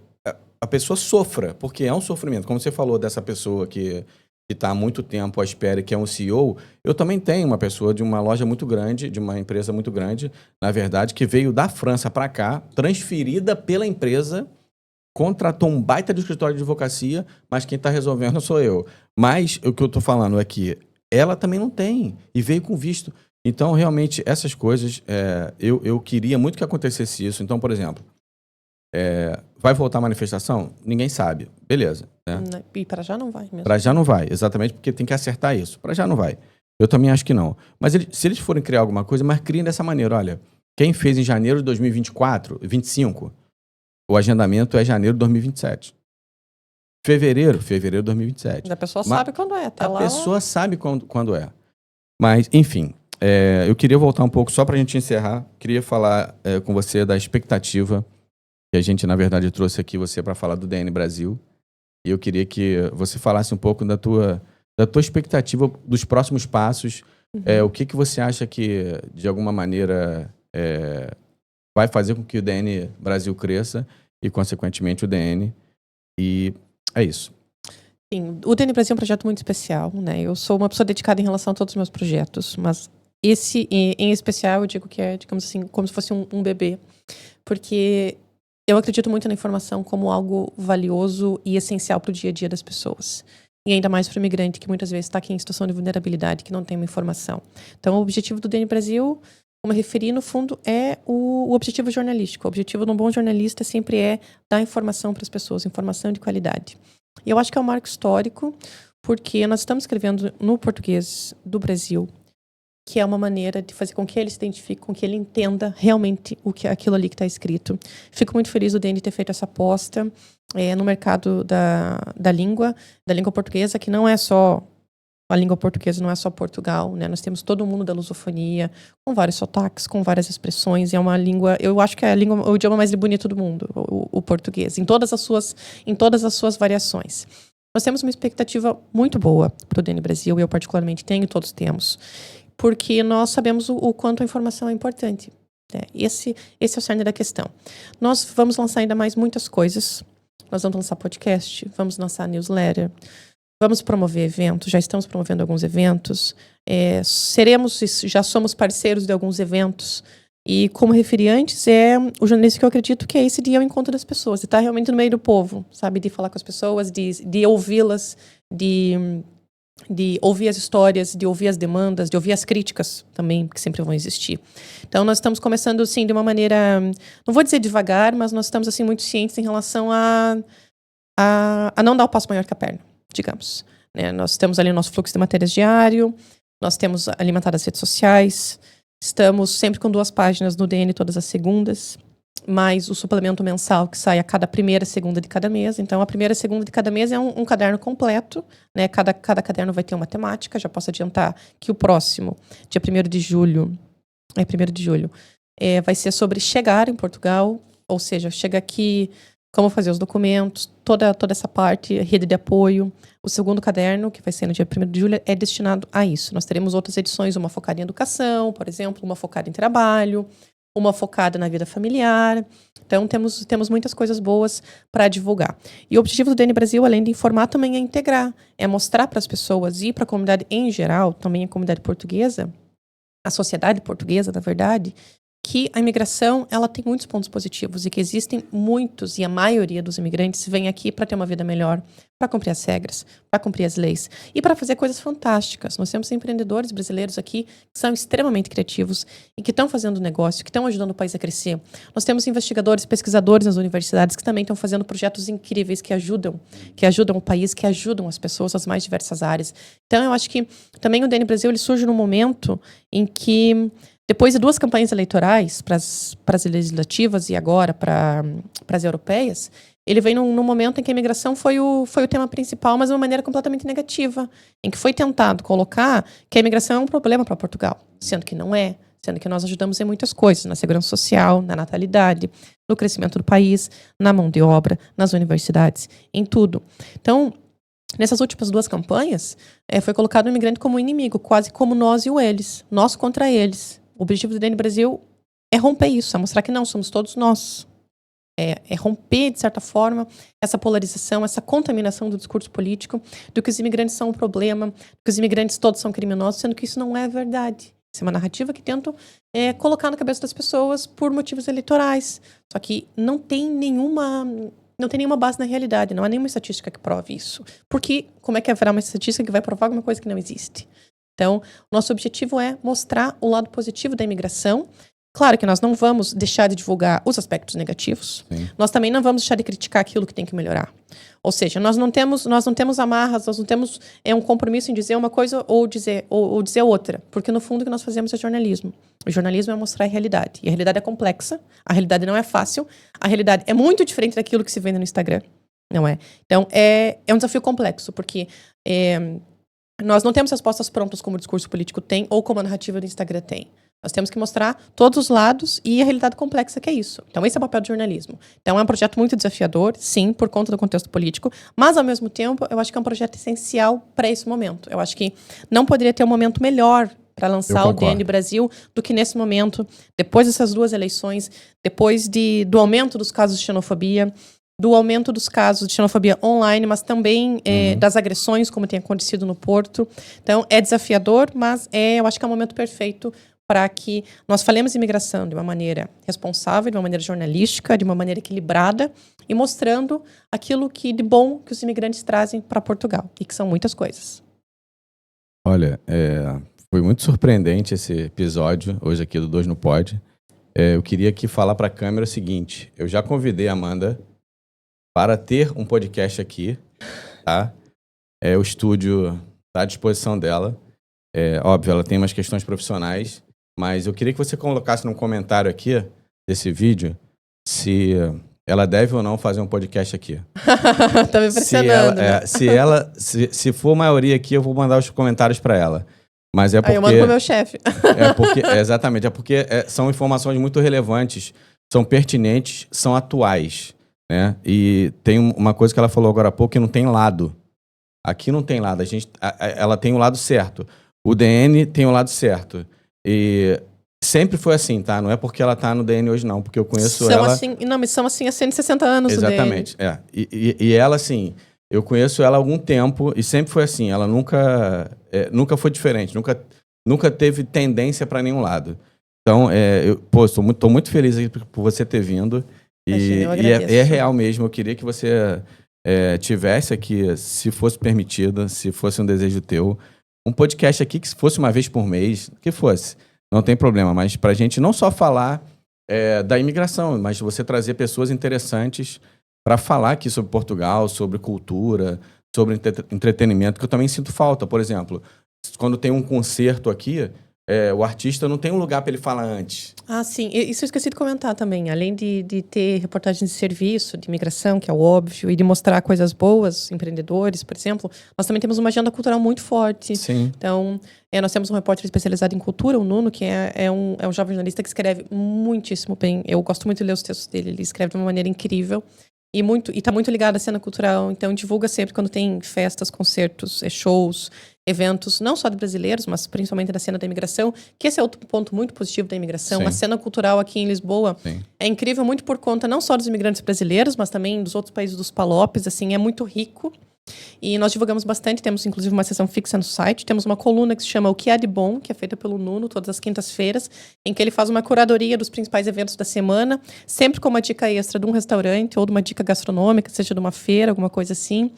a pessoa sofra, porque é um sofrimento. Como você falou dessa pessoa que está há muito tempo à espera, que é um CEO, eu também tenho uma pessoa de uma loja muito grande, de uma empresa muito grande, na verdade, que veio da França para cá, transferida pela empresa, contratou um baita de escritório de advocacia, mas quem está resolvendo sou eu. Mas o que eu estou falando é que ela também não tem e veio com visto. Então, realmente, essas coisas, eu queria muito que acontecesse isso. Então, por exemplo, vai voltar a manifestação? Ninguém sabe. Beleza. Né? E para já não vai mesmo. Para já não vai, exatamente porque tem que acertar isso. Para já não vai. Eu também acho que não. Mas se eles forem criar alguma coisa, mas criem dessa maneira. Olha, quem fez em janeiro de 2024, 25, o agendamento é janeiro de 2027. Fevereiro de 2027. A pessoa sabe quando é. Até lá... pessoa sabe quando é. Mas, enfim, eu queria voltar um pouco, só para a gente encerrar. Queria falar com você da expectativa que a gente, na verdade, trouxe aqui você para falar do DN Brasil. E eu queria que você falasse um pouco da tua expectativa dos próximos passos. O que você acha que, de alguma maneira, vai fazer com que o DN Brasil cresça e, consequentemente, o DN. E é isso. Sim, o DN Brasil é um projeto muito especial, né? Eu sou uma pessoa dedicada em relação a todos os meus projetos, mas esse, em especial, eu digo que é, digamos assim, como se fosse um bebê. Porque eu acredito muito na informação como algo valioso e essencial para o dia a dia das pessoas. E ainda mais para o imigrante, que muitas vezes está aqui em situação de vulnerabilidade, que não tem uma informação. Então, o objetivo do DN Brasil, como eu referi, no fundo, é o objetivo jornalístico. O objetivo de um bom jornalista sempre é dar informação para as pessoas, informação de qualidade. E eu acho que é um marco histórico, porque nós estamos escrevendo no português do Brasil que é uma maneira de fazer com que ele se identifique, com que ele entenda realmente aquilo ali que está escrito. Fico muito feliz do DN ter feito essa aposta no mercado da língua portuguesa, que não é só... A língua portuguesa não é só Portugal, né? Nós temos todo o mundo da lusofonia, com vários sotaques, com várias expressões. E é uma língua... Eu acho que é o idioma mais bonito do mundo, o português, em todas as suas variações. Nós temos uma expectativa muito boa para o DN Brasil, eu particularmente tenho, todos temos, porque nós sabemos o quanto a informação é importante. Né? Esse é o cerne da questão. Nós vamos lançar ainda mais muitas coisas. Nós vamos lançar podcast, vamos lançar newsletter, vamos promover eventos, já estamos promovendo alguns eventos, já somos parceiros de alguns eventos, e como referi antes, é o jornalista que eu acredito que é esse dia ao encontro das pessoas, de estar realmente no meio do povo, sabe, de falar com as pessoas, de ouvi-las, de ouvir as histórias, de ouvir as demandas, de ouvir as críticas também, que sempre vão existir. Então, nós estamos começando, assim, de uma maneira, não vou dizer devagar, mas nós estamos, assim, muito cientes em relação a não dar o passo maior que a perna, digamos. Né? Nós temos ali o nosso fluxo de matérias diário, nós temos alimentado as redes sociais, estamos sempre com 2 páginas no DN todas as segundas, mais o suplemento mensal que sai a cada primeira segunda de cada mês. Então, a primeira segunda de cada mês é um caderno completo. Né? Cada caderno vai ter uma temática. Já posso adiantar que o próximo, dia 1º de julho, vai ser sobre chegar em Portugal, ou seja, chega aqui... Como fazer os documentos, toda essa parte, rede de apoio. O segundo caderno, que vai ser no dia 1º de julho, é destinado a isso. Nós teremos outras edições, uma focada em educação, por exemplo, uma focada em trabalho, uma focada na vida familiar. Então, temos muitas coisas boas para divulgar. E o objetivo do DN Brasil, além de informar, também é integrar. É mostrar para as pessoas e para a comunidade em geral, também a comunidade portuguesa, a sociedade portuguesa, na verdade, que a imigração ela tem muitos pontos positivos e que existem muitos, e a maioria dos imigrantes vem aqui para ter uma vida melhor, para cumprir as regras, para cumprir as leis e para fazer coisas fantásticas. Nós temos empreendedores brasileiros aqui que são extremamente criativos e que estão fazendo negócio, que estão ajudando o país a crescer. Nós temos investigadores, pesquisadores nas universidades que também estão fazendo projetos incríveis que ajudam o país, que ajudam as pessoas nas mais diversas áreas. Então, eu acho que também o DN Brasil ele surge num momento em que depois de 2 campanhas eleitorais, para as legislativas e agora para as europeias, ele vem num momento em que a imigração foi o tema principal, mas de uma maneira completamente negativa, em que foi tentado colocar que a imigração é um problema para Portugal, sendo que não é, sendo que nós ajudamos em muitas coisas, na segurança social, na natalidade, no crescimento do país, na mão de obra, nas universidades, em tudo. Então, nessas últimas 2 campanhas, foi colocado o imigrante como inimigo, quase como nós e eles, nós contra eles. O objetivo do DN Brasil é romper isso, é mostrar que não, somos todos nós. É romper, de certa forma, essa polarização, essa contaminação do discurso político, do que os imigrantes são um problema, que os imigrantes todos são criminosos, sendo que isso não é verdade. Isso é uma narrativa que tentam colocar na cabeça das pessoas por motivos eleitorais. Só que não tem nenhuma base na realidade, não há nenhuma estatística que prove isso. Porque como é que haverá uma estatística que vai provar alguma coisa que não existe? Então, nosso objetivo é mostrar o lado positivo da imigração. Claro que nós não vamos deixar de divulgar os aspectos negativos. Sim. Nós também não vamos deixar de criticar aquilo que tem que melhorar. Ou seja, nós não temos amarras, nós não temos um compromisso em dizer uma coisa ou dizer outra. Porque, no fundo, o que nós fazemos é jornalismo. O jornalismo é mostrar a realidade. E a realidade é complexa, a realidade não é fácil, a realidade é muito diferente daquilo que se vende no Instagram. Não é? Então, é um desafio complexo, porque... nós não temos respostas prontas como o discurso político tem ou como a narrativa do Instagram tem. Nós temos que mostrar todos os lados e a realidade complexa que é isso. Então, esse é o papel do jornalismo. Então, é um projeto muito desafiador, sim, por conta do contexto político, mas, ao mesmo tempo, eu acho que é um projeto essencial para esse momento. Eu acho que não poderia ter um momento melhor para lançar o DN Brasil do que nesse momento, depois dessas 2 eleições, depois do aumento dos casos de xenofobia, do aumento dos casos de xenofobia online, mas também das agressões, como tem acontecido no Porto. Então, é desafiador, mas eu acho que é o momento perfeito para que nós falemos imigração de uma maneira responsável, de uma maneira jornalística, de uma maneira equilibrada e mostrando aquilo que de bom que os imigrantes trazem para Portugal, e que são muitas coisas. Olha, foi muito surpreendente esse episódio, hoje aqui do 2 no Pod. Eu queria aqui falar para a câmera o seguinte, eu já convidei a Amanda para ter um podcast aqui, tá? O estúdio está à disposição dela. Óbvio, ela tem umas questões profissionais, mas eu queria que você colocasse num comentário aqui desse vídeo se ela deve ou não fazer um podcast aqui. Tá me impressionando, né? Se for maioria aqui, eu vou mandar os comentários para ela. Mas é porque... Aí eu mando pro meu chefe. Exatamente, são informações muito relevantes, são pertinentes, são atuais, né? E tem uma coisa que ela falou agora há pouco, que não tem lado. Aqui não tem lado, ela tem o lado certo. O DN tem o lado certo. E sempre foi assim, tá? Não é porque ela tá no DN hoje, não, porque eu conheço ela... Mas são assim há 160 anos Exatamente, o DN. E ela, assim, eu conheço ela há algum tempo e sempre foi assim. Ela nunca foi diferente, nunca teve tendência para nenhum lado. Então, tô muito feliz aqui por você ter vindo. Eu é real mesmo. Eu queria que você tivesse aqui, se fosse permitido, se fosse um desejo teu, um podcast aqui que fosse uma vez por mês, que fosse. Não tem problema, mas para a gente não só falar da imigração, mas você trazer pessoas interessantes para falar aqui sobre Portugal, sobre cultura, sobre entretenimento, que eu também sinto falta. Por exemplo, quando tem um concerto aqui, o artista não tem um lugar para ele falar antes. Ah, sim. Isso eu esqueci de comentar também. Além de ter reportagens de serviço, de imigração, que é o óbvio, e de mostrar coisas boas, empreendedores, por exemplo, nós também temos uma agenda cultural muito forte. Sim. Então, nós temos um repórter especializado em cultura, o Nuno, que é um jovem jornalista que escreve muitíssimo bem. Eu gosto muito de ler os textos dele. Ele escreve de uma maneira incrível. E está muito ligado à cena cultural. Então, divulga sempre quando tem festas, concertos, shows, eventos, não só de brasileiros, mas principalmente da cena da imigração, que esse é outro ponto muito positivo da imigração. Sim. A cena cultural aqui em Lisboa é incrível muito por conta não só dos imigrantes brasileiros, mas também dos outros países dos Palopes, assim, é muito rico. E nós divulgamos bastante, temos inclusive uma seção fixa no site, temos uma coluna que se chama O Que Há de Bom, que é feita pelo Nuno todas as quintas-feiras, em que ele faz uma curadoria dos principais eventos da semana, sempre com uma dica extra de um restaurante ou de uma dica gastronômica, seja de uma feira, alguma coisa assim.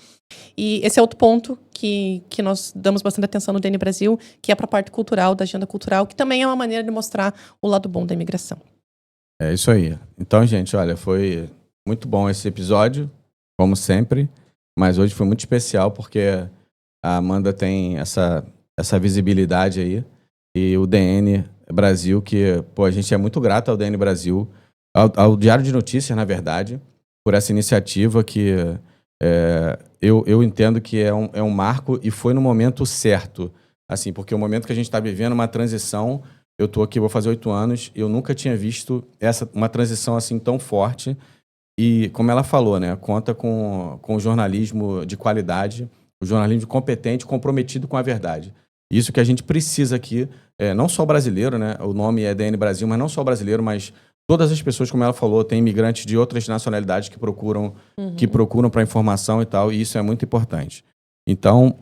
E esse é outro ponto que nós damos bastante atenção no DN Brasil, que é para a parte cultural, da agenda cultural, que também é uma maneira de mostrar o lado bom da imigração. É isso aí. Então, gente, olha, foi muito bom esse episódio, como sempre. Mas hoje foi muito especial porque a Amanda tem essa visibilidade aí. E o DN Brasil, que a gente é muito grato ao DN Brasil, ao Diário de Notícias, na verdade, por essa iniciativa que eu entendo que é um marco e foi no momento certo. Assim, porque o momento que a gente está vivendo uma transição, eu estou aqui, vou fazer 8 anos, eu nunca tinha visto uma transição assim tão forte. E, como ela falou, né, conta com o jornalismo de qualidade, o jornalismo competente, comprometido com a verdade. Isso que a gente precisa aqui, não só o brasileiro, né, o nome é DN Brasil, mas não só o brasileiro, mas todas as pessoas, como ela falou, tem imigrantes de outras nacionalidades que procuram para informação e tal, e isso é muito importante. Então,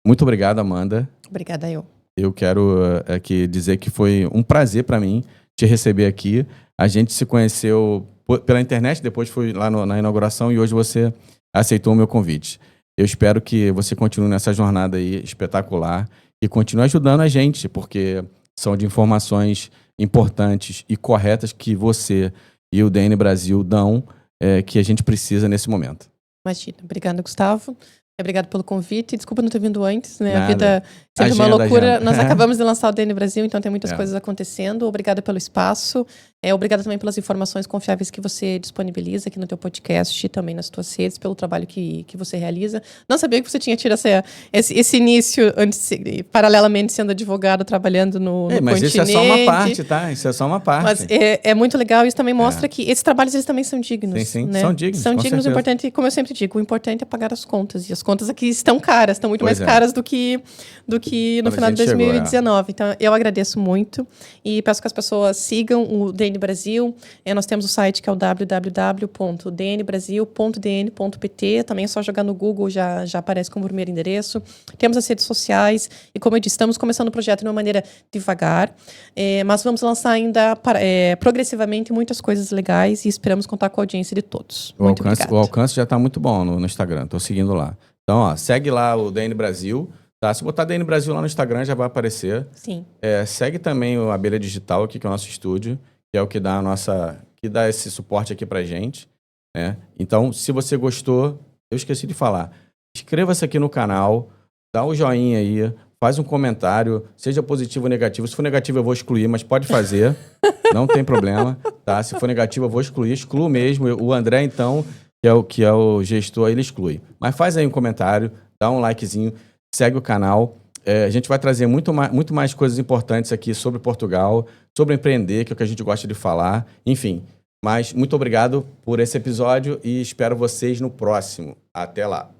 muito obrigado, Amanda. Obrigada, eu. Eu quero aqui dizer que foi um prazer para mim te receber aqui. A gente se conheceu pela internet, depois fui lá na inauguração e hoje você aceitou o meu convite. Eu espero que você continue nessa jornada aí espetacular e continue ajudando a gente, porque são de informações importantes e corretas que você e o DN Brasil dão, que a gente precisa nesse momento. Imagina. Obrigada, Gustavo. Obrigado pelo convite. Desculpa não ter vindo antes, né? Nada. A vida é sempre uma loucura. Agenda. Nós acabamos de lançar o DN Brasil, então tem muitas coisas acontecendo. Obrigada pelo espaço. Obrigada também pelas informações confiáveis que você disponibiliza aqui no teu podcast e também nas tuas redes, pelo trabalho que você realiza. Não sabia que você tinha tido esse início, paralelamente sendo advogado, trabalhando no mas continente. isso é só uma parte, tá? Isso é só uma parte. Mas é muito legal. Isso também mostra que esses trabalhos eles também são dignos. Sim, né? São dignos. São dignos, certeza. importante, como eu sempre digo, o importante é pagar as contas. E as contas aqui estão caras, estão muito mais caras do que no final de 2019. Então, eu agradeço muito e peço que as pessoas sigam o DN Brasil. Nós temos o site que é o www.dnbrasil.dn.pt. Também é só jogar no Google, já aparece como primeiro endereço. Temos as redes sociais e, como eu disse, estamos começando o projeto de uma maneira devagar, mas vamos lançar ainda progressivamente muitas coisas legais e esperamos contar com a audiência de todos. O alcance já está muito bom no Instagram, estou seguindo lá. Então, segue lá o DN Brasil. Tá? Se botar DN Brasil lá no Instagram, já vai aparecer. Sim. Segue também o Abelha Digital, aqui, que é o nosso estúdio, que é o que dá esse suporte aqui pra gente. Né? Então, se você gostou, eu esqueci de falar, inscreva-se aqui no canal, dá um joinha aí, faz um comentário, seja positivo ou negativo. Se for negativo, eu vou excluir, mas pode fazer, não tem problema, tá? Se for negativo, eu vou excluo mesmo. O André, então, que é o gestor, ele exclui. Mas faz aí um comentário, dá um likezinho, segue o canal. A gente vai trazer muito mais coisas importantes aqui sobre Portugal, sobre empreender, que é o que a gente gosta de falar. Enfim, mas muito obrigado por esse episódio e espero vocês no próximo. Até lá!